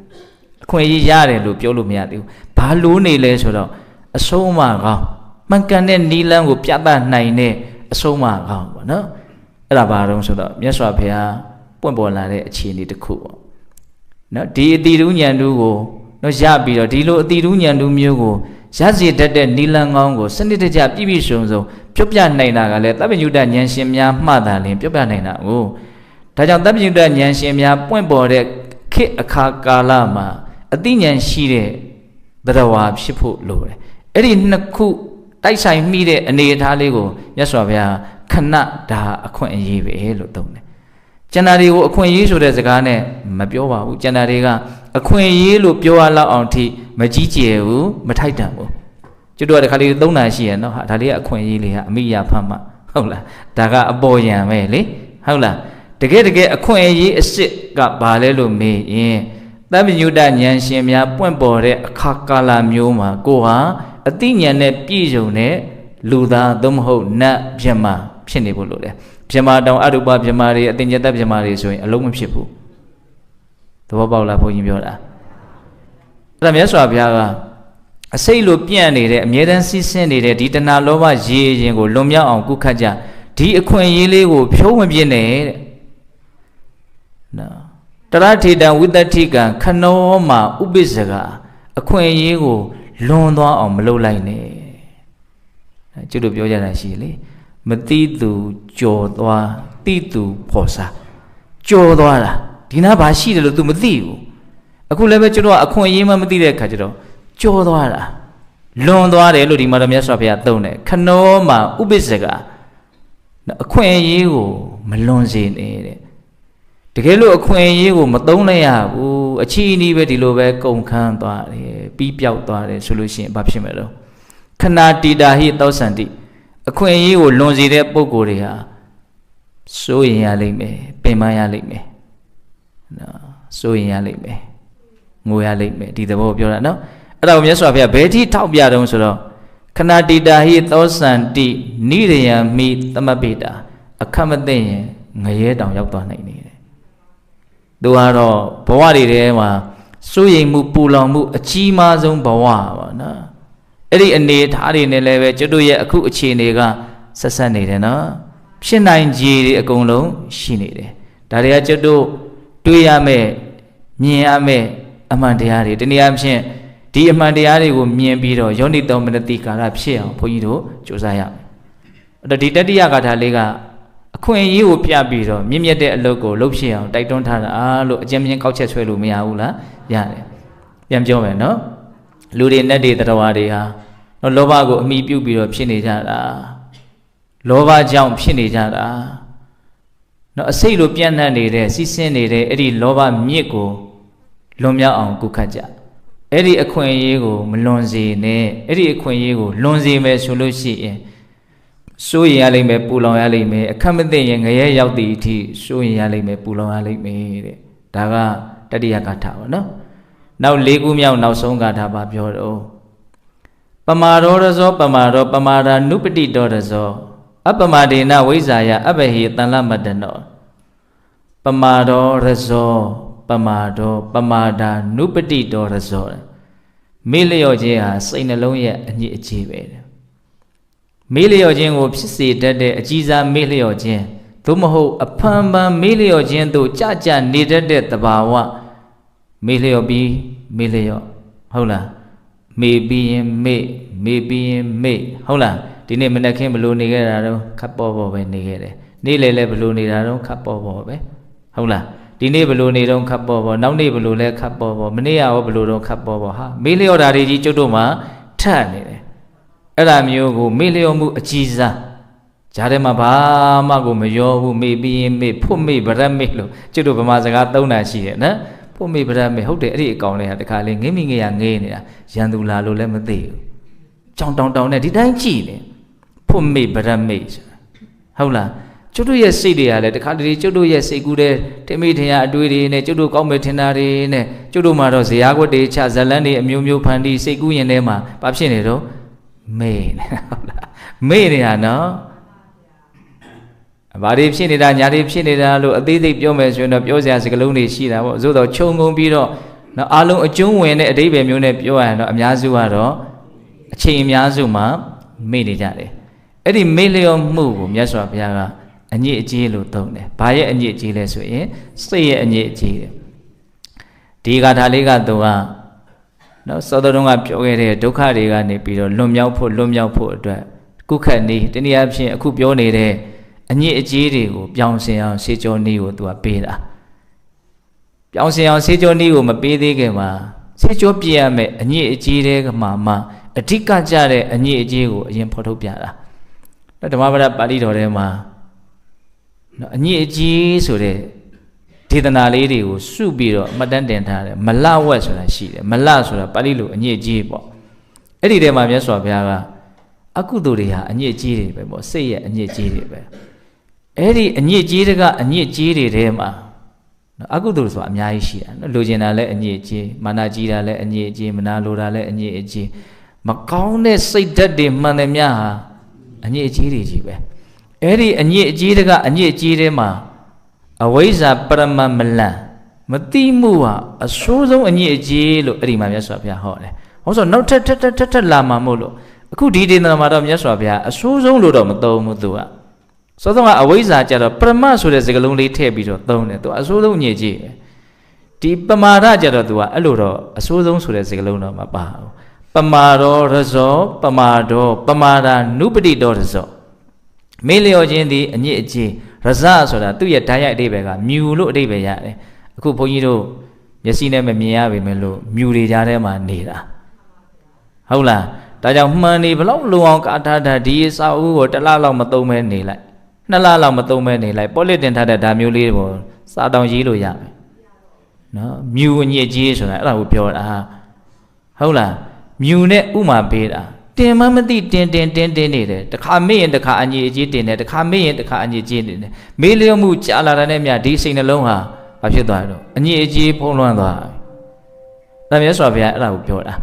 အခွင့်အရေးရတယ်လို့ပြောလို့မရသေးဘူးဘာလို့နေလဲဆိုတော့အဆုံးအမကောင်းမှန်ကန်တဲ့နီလန်းကိုပြသနိုင်တဲ့အဆုံးအမကောင်းပေါ့နော်အဲ့ဒါဘာလို့ဆိုတော့မြတ်စွာဘုရားပွင့်ပေါ်လာတဲ့အခြေအနေတစ်ခုပေါ့နော်ဒီအတိတုဉာဏ်တူကိုနော်ရပြီးတော့ဒီလိုအတိတုဉာဏ်တူမျိုးကိုရစေတတ်တဲ့နီလန်းကောင်းကိုစနစ်တကျပြည့်ပြည့်စုံစုံပြောပြနိုင်တာကလည်းသဗ္ဗညုတဉာဏ်ရှင်များမှတ်တာလင်ပြောပြနိုင်တာကိုဒါကြောင့်သဗ္ဗညုတဉာဏ်ရှင်များပွင့်ပေါ်တဲ့ခေတ်အခါကာလမှာအတိဉာဏ်ရှိတဲ့တရားဝါဖြစ်ဖို့လိုတယ်အဲ့ဒီနှစ်ခုတိုက်ဆိုင်မိတဲ့အနေအထားလေးကိုမြတ်စွာဘုရားခဏဒါအခွင့်အရေးပဲလို့သုံးတယ်ကျန်တာတွေကိုအခွင့်အရေးဆိုတဲ့စကားနဲ့မပြောပါဘူးကျန်တာတွေကအခွင့်အရေးလို့ပြောရလောက်အောင်ထိမကြီးကျယ်ဘူးမထိုက်တန်ဘူးကျွတ်တော့တခါလေးသုံးတာရှိရနော်ဟာဒါလေးကအခွင့်အရေးလေးဟာအမိယာဖတ်မှဟုတ်လားဒါကအပေါ်ယံပဲလေဟုတ်လားတကယ်အခွင့်အရေးအစ်စ်ကဘာလဲလို့မေးရင်သဗ္ဗညုတဉာဏ်ရှင်များပွင့်ပေါ်တဲ့အခါကာလမျိုးမှာကိုဟာအသိဉာဏ်နဲ့ပြည့်စုံတဲ့လူသားသို့မဟုတ်နတ်မြမဖြစ်နေဖို့လိုတယ်မြမတောင်အရူပမြမတွေအတင်ညတမြမတွေဆိုရင်အလုံးမဖြစ်ဘူးသဘောပေါက်လားဘုန်းကြီးပြောတာအဲ့ဒါမြတ်စွာဘုရားကအစိတ်လိုပြန့်နေတဲ့အမြဲတမ်းစီးဆင်းနေတဲ့ဒီတဏှာလောဘရေရင်ကိုလွန်မြောက်အောင်ကုခတ်ကြဒီအခွင့်အရေးလေးကိုဖြုံးမပြစ်နဲ့တဲ့နော်တရထေတံဝိတ္တိကံခနောမှာဥပိ္ပဇကအခွင့်အရေးကိုလွန်သွားအောင်မလုပ်လိုက်နဲ့ကျွတ်တို့ပြောကြတာရှိလေမသိသူကြော်သွားသိသူဖော်စားကြော်သွားတာဒီနာဘာရှိတယ်လို့ तू မသိဘူးအခုလည်းပဲကျွတ်တို့ကအခွင့်အရေးမှမသိတဲ့အခါကျတော့ကြော်သွားတာလွန်သွားတယ်လို့ဒီမှာတော့မြတ်စွာဘုရားသုံးတယ်ခနောမှာဥပိ္ပဇကအခွင့်အရေးကိုမလွန်စေနဲ့တဲ့တကယ်လို့အခွင့်အရေးကိုမသုံးလိုက်ရဘူးအချီးအနီးပဲဒီလိုပဲကုန်ခန်းသွားတယ်ပြီးပြောက်သွားတယ်ဆိုလို့ရှိရင်ဘာဖြစ်မလဲခဏတိတာဟိသောစန္တိအခွင့်အရေးကိုလွန်စေတဲ့ပုဂ္ဂိုလ်တွေဟာစိုးရင်ရလိမ့်မယ်ပင်ပန်းရလိမ့်မယ်နော်စိုးရင်ရလိမ့်မယ်ငိုရလိမ့်မယ်ဒီသဘောပြောတာနော်အဲ့ဒါကိုမြတ်စွာဘုရားဘယ်ထိထောက်ပြတုံးဆိုတော့ခဏတိတာဟိသောစန္တိနိရယံမိသမပိတာအခက်မသိရင်ငရဲတောင်ရောက်သွားနိုင်တယ်သူကတော့ဘဝတွေထဲမှာစိုးရိမ်မှုပူလောင်မှုအကြီးမားဆုံးဘဝပါနော်အဲ့ဒီအနေထားတွေနဲ့လည်းပဲကျွတ်တို့ရဲ့အခုအခြေအနေကဆက်ဆက်နေတယ်နော်ဖြစ်နိုင်ခြေတွေအကုန်လုံးရှိနေတယ်ဒါတွေကကျွတ်တို့တွေးရမယ်မြင်ရမယ်အမှန်တရားတွေတနည်းအားဖြင့်ဒီအမှန်တရားတွေကိုမြင်ပြီးတော့ယောနိတောမနတိကာရဖြစ်အောင်ဘုန်းကြီးတို့ကြိုးစားရမယ်အဲ့တော့ဒီတတိယဂါထာလေးကအခွင့်အရေးကိုပြပြီးတော့မြင့်မြတ်တဲ့အလုပ်ကိုလုပ်ဖြစ်အောင်တိုက်တွန်းထားတာလို့အကျဉ်းမြင့်ကောက်ချက်ဆွဲလို့မရဘူးလားရတယ်ပြန်ပြောမယ်နော်လူတွေနဲ့တွေတရားဝါတွေဟာနော်လောဘကိုအမိပြုတ်ပြီးတော့ဖြစ်နေကြတာလောဘကြောင့်ဖြစ်နေကြတာနော်အစိတ်လိုပြန့်နှံ့နေတဲ့စီးဆင်းနေတဲ့အဲ့ဒီလောဘမြစ်ကိုလွန်မြောက်အောင်ကုခတ်ကြအဲ့ဒီအခွင့်အရေးကိုမလွန်စေနဲ့အဲ့ဒီအခွင့်အရေးကိုလွန်စေမယ်ဆိုလို့ရှိရင်စိုးရင်ရလိမ့်မယ်ပူလောင်ရလိမ့်မယ်အခက်မသိရင်ငရဲရောက်သည့်အထိစိုးရင်ရလိမ့်မယ်ပူလောင်ရလိမ့်မယ်တဲ့ဒါကတတိယဂါထာပါနော်နောက်၄ခုမြောက်နောက်ဆုံးဂါထာပါပြောတော့ပမာရောရဇောပမာရောပမာဒာနုပတိတောရဇောအပမဒေနဝိဇာယအဘဟိတန်လမတနောပမာရောရဇောပမာဒောပမာဒာနုပတိတောရဇော မေ့လျော့ခြင်းဟာစိတ်နှလုံးရဲ့အညစ်အကြေးပဲမေ့လျော့ခြင်းကိုဖြစ်စေတတ်တဲ့အကြီးစားမေ့လျော့ခြင်းသို့မဟုတ်အဖန်ဖန်မေ့လျော့ခြင်းတို့ကြနေတတ်တဲ့သဘာဝမေ့လျော့ပြီးမေ့လျော့ဟုတ်လားမေ့ပြီးရင်မေ့ပြီးရင်မေ့ဟုတ်လားဒီနေ့မနေ့ခင်းဘလို့နေခဲ့တာတော့ခပ်ပေါ်ပေါ်ပဲနေခဲ့တယ်နေ့လေလည်းဘလို့နေတာတော့ခပ်ပေါ်ပေါ်ပဲဟုတ်လားဒီနေ့ဘလို့နေတော့ခပ်ပေါ်ပေါ်နောက်နေ့ဘလို့လဲခပ်ပေါ်ပေါ်မနေ့ရောဘလို့တော့ခပ်ပေါ်ပေါ်ဟာမေ့လျော့တာတွေကြီးကျုပ်တို့မှာထပ်နေတယ်အဲ့ဒါမျိုးကိုမေ့လျော့မှုအကြီးစားဂျားထဲမှာဘာမှကိုမရောဘူးမေ့ပြီးရင်မေ့ဖွတ်မေ့ဗရက်မေ့လို့ကျုပ်တို့ဗမာစကားသုံးတာရှိတယ်နော်ဖွတ်မေ့ဗရက်မေ့ဟုတ်တယ်အဲ့ဒီအကောင်လေးဟာတခါလေငိမ့်မိငရငေးနေတာရန်သူလာလို့လည်းမသိဘူးကြောင်တောင်နဲ့ဒီတိုင်းကြည့်နေဖွတ်မေ့ဗရက်မေ့ဟုတ်လားကျုပ်တို့ရဲ့စိတ်တွေကလည်းတခါတလေကျုပ်တို့ရဲ့စိတ်ကူးတဲ့တိမိထင်ရအတွေ့တွေနဲ့ကျုပ်တို့ကောင်းမဲ့ထင်တာတွေနဲ့ကျုပ်တို့မှာတော့ဇရာကွက်တွေချဇလန်းတွေအမျိုးမျိုးဖန်တီးစိတ်ကူးရင်ထဲမှာဘာဖြစ်နေတော့မေ့နေဟုတ်လားမေ့နေတာနော်ဘာတွေဖြစ်နေတာညာတွေဖြစ်နေတာလို့အသေးစိတ်ပြောမယ်ဆိုရင်တော့ပြောစရာစကားလုံးတွေရှိတာပေါ့သို့တော့ခြုံငုံပြီးတော့နော်အားလုံးအကျုံးဝင်တဲ့အဓိပ္ပာယ်မျိုးနဲ့ပြောရရင်တော့အများစုကတော့အချိန်အများစုမှာမေ့နေကြတယ်အဲ့ဒီမေ့လျော့မှုကိုမြတ်စွာဘုရားကအညစ်အကြေးလို့သုံးတယ်ဘာရဲ့အညစ်အကြေးလဲဆိုရင်စိတ်ရဲ့အညစ်အကြေးတယ်ဒီဂါထာလေးကသူကနော်စောတော်တုန်းကပြောခဲ့တဲ့ဒုက္ခတွေကနေပြီးတော့လွန်မြောက်ဖို့အတွက်ကုခတ်နည်းတနည်းအားဖြင့်အခုပြောနေတဲ့အညစ်အကြေးတွေကိုပြောင်းစင်အောင်ဆေးကြောနည်းကိုသူကပေးတာပြောင်းစင်အောင်ဆေးကြောနည်းကိုမပေးသေးခင်မှာဆေးကြောပြည့်ရမယ်အညစ်အကြေးတွေကမှအဓိကကြတဲ့အညစ်အကြေးကိုအရင်ဖော်ထုတ်ပြတာဓမ္မပဒပါဠိတော်ထဲမှာနော်အညစ်အကြေးဆိုတဲ့ဒေသနာလေးတွေကိုစုပြီးတော့အမှတ်တမ်းတင်ထားတယ်မလဝက်ဆိုတာရှိတယ်မလဆိုတာပါဠိလိုအညစ်အကြေးပေါ့အဲ့ဒီထဲမှာမြတ်စွာဘုရားကအကုသိုလ်တွေဟာအညစ်အကြေးတွေပဲပေါ့စိတ်ရဲ့အညစ်အကြေးတွေပဲအဲ့ဒီအညစ်အကြေးတွေကအညစ်အကြေးတွေထဲမှာနော်အကုသိုလ်ဆိုတာအများကြီးရှိတာနော်လိုချင်တာလည်းအညစ်အကြေးမာနကြီးတာလည်းအညစ်အကြေးမနာလိုတာလည်းအညစ်အကြေးမကောင်းတဲ့စိတ်ဓာတ်တွေမှန်တယ်များဟာအညစ်အကြေးတွေကြီးပဲအဲ့ဒီအညစ်အကြေးတွေကအညစ်အကြေးတွေမှာအဝိဇ္ဇာပရမမလံမတိမှုဟာအဆိုးဆုံးအညစ်အကြေးလို့အဲ့ဒီမှာမြတ်စွာဘုရားဟောတယ်ဟောဆိုနောက်ထပ်လာမှာမို့လို့အခုဒီဒေသနာမှာတော့မြတ်စွာဘုရားအဆိုးဆုံးလို့တော့မသုံးဘူးသူကစောစောကအဝိဇ္ဇာကြတော့ပရမဆိုတဲ့စကားလုံးလေးထည့်ပြီးတော့သုံးတယ်သူအဆိုးဆုံးအညစ်အကြေးပဲဒီပမာဒကြတော့သူကအဲ့လိုတော့အဆိုးဆုံးဆိုတဲ့စကားလုံးတော့မပါဘူးပမာရောရဇောပမာဒောပမာဒာနုပတိတောရဇောမေ့လျော့ခြင်းသည်အညစ်အကြေးရဇဆိုတာသူ့ရဲ့ဓာတ်ရိုက်အဓိပ္ပာယ်ကမြူလို့အဓိပ္ပာယ်ရတယ်အခုဘုန်းကြီးတို့မျက်စိနဲ့မမြင်ရပေမဲ့လို့မြူတွေကြားထဲမှာနေတာဟုတ်လားဒါကြောင့်မှန်နေဘလောက်လုံအောင်ကာထားတာဒီစာအုပ်ကိုတစ်လလောက်မသုံးမဲနေလိုက်နှစ်လလောက်မသုံးမဲနေလိုက်ပေါ်လစ်တင်ထားတဲ့ဒါမျိုးလေးကိုစာတောင်ရေးလို့ရမယ်နော်မြူအညစ်အကြေးဆိုတာအဲ့ဒါကိုပြောတာဟုတ်လားမြူနဲ့ဥမာပေးတာတင်မမသိတင်နေတယ်တခါမေ့ရင်တခါအညစ်အကြေးတင်တယ်တခါမေ့ရင်တခါအညစ်အကြေးတင်တယ်မေးလျော့မှုကြာလာတဲ့မြတ်ဒီစိတ်နှလုံးဟာဘာဖြစ်သွားတော့အညစ်အကြေးဖုံးလွှမ်းသွားတယ်မြတ်စွာဘုရားအဲ့ဒါကိုပြောတာ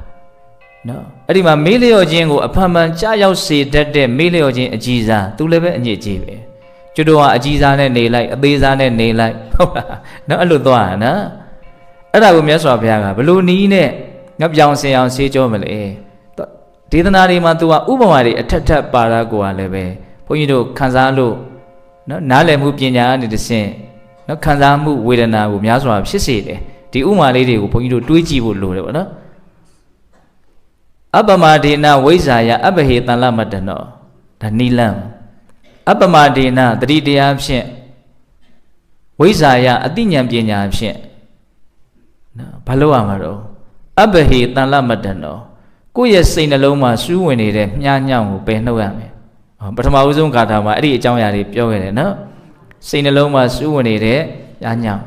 နော်အဲ့ဒီမှာမေးလျော့ခြင်းကိုအဖန်ဖန်ကြားရောက်စေတတ်တဲ့မေးလျော့ခြင်းအကြီးစားသူလည်းပဲအညစ်အကြေးပဲကျွတ်တော်ကအကြီးစားနဲ့နေလိုက်အသေးစားနဲ့နေလိုက်ဟုတ်လားနော်အဲ့လိုသွားတာနော်အဲ့ဒါကိုမြတ်စွာဘုရားကဘလို့နီးနဲ့ငါပြောင်းစင်အောင်ဆေးကြောမလဲဒေသနာတွေမှာသူကဥပမာတွေအထက်ထပ်ပါတာကိုကလည်းပဲဘုန်းကြီးတို့ခံစားလို့နော်နားလည်မှုပညာအနေနဲ့တဆင့်နော်ခံစားမှုဝေဒနာကိုများစွာဖြစ်စေတယ်ဒီဥမာလေးတွေကိုဘုန်းကြီးတို့တွေးကြည့်ဖို့လိုတယ်ပေါ့နော်အပမဒေနဝိဇ္ဇာယအပဟေတန်လမတ္တနောဒါနိလံအပမဒေနတတိတရားဖြင့်ဝိဇ္ဇာယအတိညာပညာဖြင့်နော်ဘာလို့ရမှာတော့အပဟေတန်လမတ္တနောကိုယ့်ရဲ့စိတ်နှလုံးမှာစူးဝင်နေတဲ့မြားညောင်းကိုပယ်နှုတ်ရမယ်ပထမဦးဆုံးဂါထာမှာအဲ့ဒီအကြောင်းအရာတွေပြောခဲ့တယ်နော်စိတ်နှလုံးမှာစူးဝင်နေတဲ့မြားညောင်း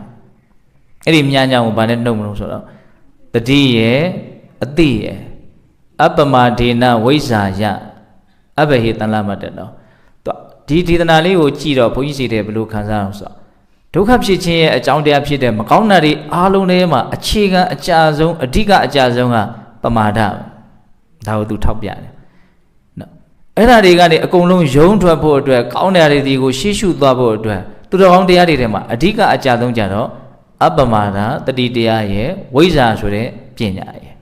အဲ့ဒီမြားညောင်းကိုဘာနဲ့နှုတ်မလို့ဆိုတော့တတိရဲ့အတိရဲ့အပမဒေနဝိဇ္ဇာယအဘဟေတန်လမတ္တနောဒီဒေသနာလေးကိုကြည့်တော့ဘုန်းကြီးစီတဲ့ဘယ်လိုခံစားအောင်ဆိုဒုက္ခဖြစ်ခြင်းရဲ့အကြောင်းတရားဖြစ်တဲ့မကောင်းတာတွေအားလုံးထဲမှာအခြေခံအကြဆုံးအဓိကအကြဆုံးကပမာဒဒါကိုသူထောက်ပြတယ်နော်အဲ့ဒါတွေကနေအကုန်လုံးယုံထွက်ဖို့အတွက်ကောင်းတဲ့နေရာတွေကိုရှေ့ရှုသွားဖို့အတွက်သူတော်ကောင်းတရားတွေထဲမှာအဓိကအကြဆုံးကြတော့အပမာဒတတိတရားရဲ့ဝိဇ္ဇာဆိုတဲ့ပညာရဲ့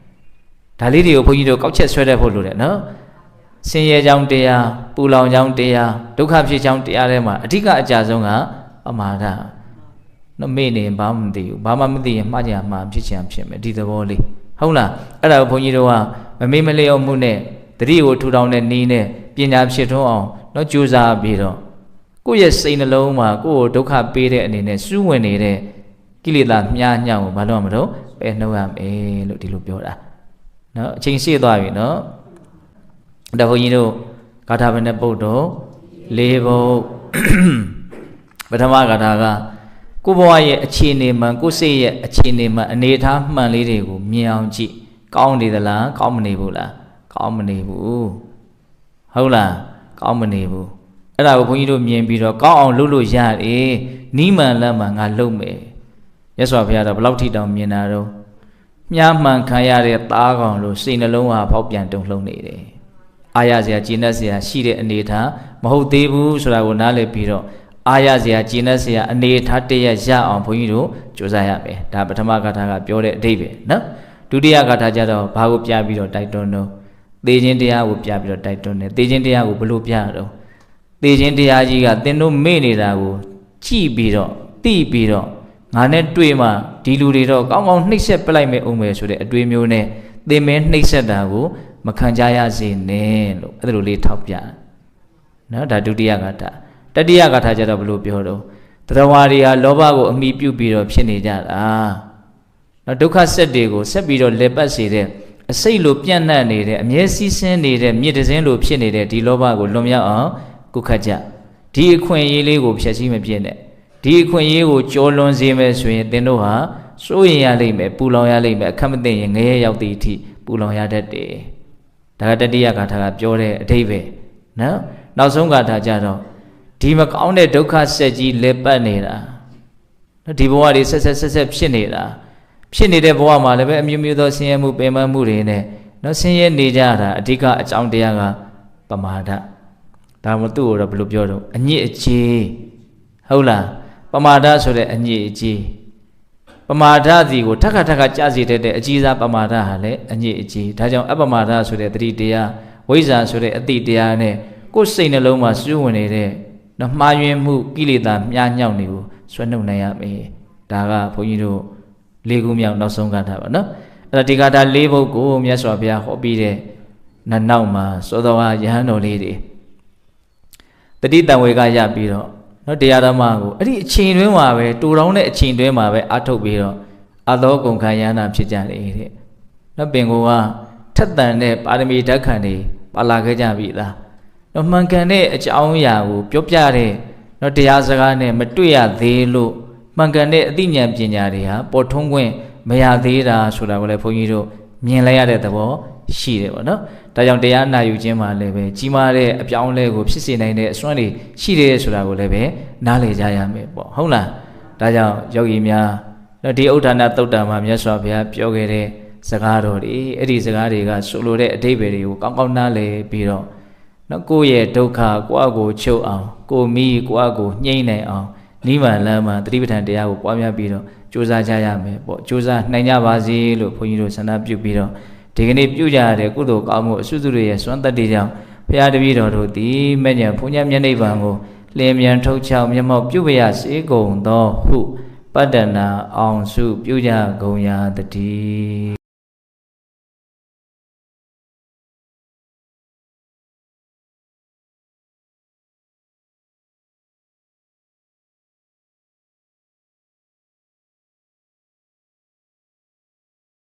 ဒါလေးတွေကိုဘုန်းကြီးတို့ကောက်ချက်ဆွဲတတ်ဖို့လိုတယ်နော်ဆင်းရဲကြောင်းတရားပူလောင်ကြောင်းတရားဒုက္ခဖြစ်ကြောင်းတရားထဲမှာအဓိကအကြဆုံးကပမာဒနော်မေ့နေဘာမှမသိဘူးဘာမှမသိရင်မှားကြမှာဖြစ်ချင်ဖြစ်မယ်ဒီသဘောလေးဟုတ်လားအဲ့ဒါကိုဘုန်းကြီးတို့ကမမေ့မလျော့မှုနဲ့တတိကိုထူထောင်တဲ့နည်းနဲ့ပညာဖြစ်ထွန်းအောင်နော်ကြိုးစားပြီးတော့ကိုယ့်ရဲ့စိတ်နှလုံးမှာကိုယ့်ကိုဒုက္ခပေးတဲ့အနေနဲ့စူးဝင်နေတဲ့ကိလေသာမြားညောင်းကိုဘာလို့မလို့ပယ်နှုတ်ရမယ်လို့ဒီလိုပြောတာနော်အချိန်ရှည်သွားပြီနော်ဒါဘုန်းကြီးတို့ဂါထာဘယ်နဲ့ပုတ်တော့၄ပုတ်ပထမဂါထာကကိုယ်ဘဝရဲ့အခြေအနေမှန်ကိုယ်စိတ်ရဲ့အခြေအနေမှန်အနေထားမှန်လေးတွေကိုမြင်အောင်ကြည့်ကောင်းနေသလားကောင်းမနေဘူးလားကောင်းမနေဘူးဟုတ်လားကောင်းမနေဘူးအဲ့ဒါကိုဘုန်းကြီးတို့မြင်ပြီးတော့ကောင်းအောင်လုပ်လို့ရတယ်နီးမှန်လမ်းမှန်ငါလုပ်မယ်ရသော်ဘုရားတော့ဘလောက်ထိတောင်မြင်တာတော့မြားမှန်ခံရတဲ့သားကောင်လို့စိတ်နှလုံးဟာဖောက်ပြန်တုန်လှုပ်နေတယ်အာရစရာကျဉ်တ်စရာရှိတဲ့အနေထားမဟုတ်သေးဘူးဆိုတာကိုနားလည်ပြီးတော့အာရစရာကျဉ်တ်စရာအနေထားတရက်ရအောင်ဘုန်းကြီးတို့ကြိုးစားရမယ်ဒါပထမဂါထာကပြောတဲ့အဓိပ္ပာယ်နော်ဒုတိယဂါထာကျတော့ဘာကိုပြပြီးတော့တိုက်တွန်းတော့သေခြင်းတရားကိုပြပြီးတော့တိုက်တွန်းတယ်သေခြင်းတရားကိုဘလို့ပြတော့သေခြင်းတရားကြီးကသင်တို့မေ့နေတာကိုကြည့်ပြီးတော့သိပြီးတော့ငါနဲ့တွေ့မှဒီလူတွေတော့ကောင်းကောင်းနှိပ်စက်ပလိုက်မယ်အောင်မယ်ဆိုတဲ့အတွေးမျိုးနဲ့သင်မင်းနှိပ်စက်တာကိုမခံကြရစေနဲ့လို့အဲ့လိုလေးထောက်ပြနော်ဒါဒုတိယဂါထာတတိယဂါထာကျတော့ဘလို့ပြောတော့တရားဝါတွေဟာလောဘကိုအမိပြုပြီးတော့ဖြစ်နေကြတာနော်ဒုက္ခဆက်တွေကိုဆက်ပြီးတော့လက်ပတ်စေတဲ့အစိတ်လိုပြန့်နှံ့နေတဲ့အမြဲစီးဆင်းနေတဲ့မြစ်တစင်းလိုဖြစ်နေတဲ့ဒီလောဘကိုလွန်မြောက်အောင်ကုခတ်ကြဒီအခွင့်အရေးလေးကိုဖျက်ဆီးမပြည့်နဲ့ဒီအခွင့်အရေးကိုကြောလွန်စေမယ်ဆိုရင်သင်တို့ဟာစိုးရင်ရလိမ့်မယ်ပူလောင်ရလိမ့်မယ်အခက်မသိရင်ငရဲရောက်သည့်အထိပူလောင်ရတတ်တယ်ဒါကတတိယဂါထာကပြောတဲ့အဓိပ္ပာယ်နော်နောက်ဆုံးဂါထာကျတော့ဒီမကောင်းတဲ့ဒုက္ခဆက်ကြီးလက်ပတ်နေတာနော်ဒီဘဝတွေဆက်ဖြစ်နေတာဖြစ်နေတဲ့ဘဝမှာလည်းပဲအမျိုးမျိုးသောဆင်းရဲမှုပင်ပန်းမှုတွေနဲ့နော်ဆင်းရဲနေကြတာအဓိကအကြောင်းတရားကပမာဒဒါမှမဟုတ်သူ့ကိုတော့ဘယ်လိုပြောတော့အညစ်အကြေးဟုတ်လားပမာဒဆိုတဲ့အညစ်အကြေးပမာဒစီကိုထက်ခါကြစေတဲ့အကြီးစားပမာဒဟာလည်းအညစ်အကြေးဒါကြောင့်အပမာဒဆိုတဲ့တတိတရားဝိဇ္ဇာဆိုတဲ့အတိတရားနဲ့ကိုယ်စိတ်နှလုံးမှာစူးဝင်နေတဲ့နော်မှားယွင်းမှုကိလေသာမြားညောင်းတွေကိုဆွဲနှုတ်နိုင်ရမယ်ဒါကဘုန်းကြီးတို့၄ခုမြောက်နောက်ဆုံးဂါထာပါနော်အဲ့ဒါဒီဂါထာ၄ပုဒ်ကိုမြတ်စွာဘုရားဟောပြီးတဲ့နောက်မှာသောတော်ကယဟန်တော်လေးတွေတတိတံဝေကရပြီးတော့နော်တရားဓမ္မကိုအဲ့ဒီအချိန်တွင်းမှာပဲတူတောင်းတဲ့အချိန်တွင်းမှာပဲအထုတ်ပြီးတော့အသောကုန်ခံရဟနာဖြစ်ကြတယ်တဲ့နော်ပင်ကိုကထက်တန်တဲ့ပါရမီဓာတ်ခံတွေပါလာခဲ့ကြပြီလားနော်မှန်ကန်တဲ့အကြောင်းအရာကိုပြောပြတဲ့နော်တရားစကားနဲ့မတွေ့ရသေးလို့မှန်ကန်တဲ့အသိဉာဏ်ပညာတွေဟာပေါ်ထွန်းခွင့်မရသေးတာဆိုတာကိုလည်းဘုန်းကြီးတို့မြင်လိုက်ရတဲ့သဘောရှိတယ်ပေါ့နော်ဒါကြောင့်တရားနာယူခြင်းမှာလည်းပဲကြီးမားတဲ့အပြောင်းအလဲကိုဖြစ်စေနိုင်တဲ့အစွမ်းတွေရှိတယ်ဆိုတာကိုလည်းပဲနားလည်ကြရမယ်ပေါ့ဟုတ်လားဒါကြောင့်ယောဂီများနော်ဒီဥဒ္ဒနာသုတ်တံမှာမြတ်စွာဘုရားပြောခဲ့တဲ့စကားတော်တွေအဲ့ဒီစကားတွေကဆိုလိုတဲ့အဓိပ္ပာယ်တွေကိုကောင်းကောင်းနားလည်ပြီးတော့နော်ကိုယ့်ရဲ့ဒုက္ခကိုယ့်အကိုချုပ်အောင်ကိုမိကိုယ့်အကိုညှိမ့်နိုင်အောင်နိဗ္ဗာန်လမ်းမှာတတိပဋ္ဌာန်တရားကိုပွားများပြီးတော့ကြိုးစားကြရမယ်ပေါ့ကြိုးစားနိုင်ကြပါစေလို့ဘုန်းကြီးတို့ဆန္ဒပြုပြီးတော့ဒီကနေ့ပြုကြရတဲ့ကုသိုလ်ကောင်းမှုအစွတ်တွေရဲ့စွမ်းတတ္တိကြောင့်ဘုရားတပည့်တော်တို့သည်မဲ့ညာဘုရားမျက်နှိပ်ပံကိုလင်းမြန်ထုတ်ချောက်မျက်မှောက်ပြုပရစေကုန်သောဟုပတ္တနာအောင်စုပြုကြကုန်ရာတည်း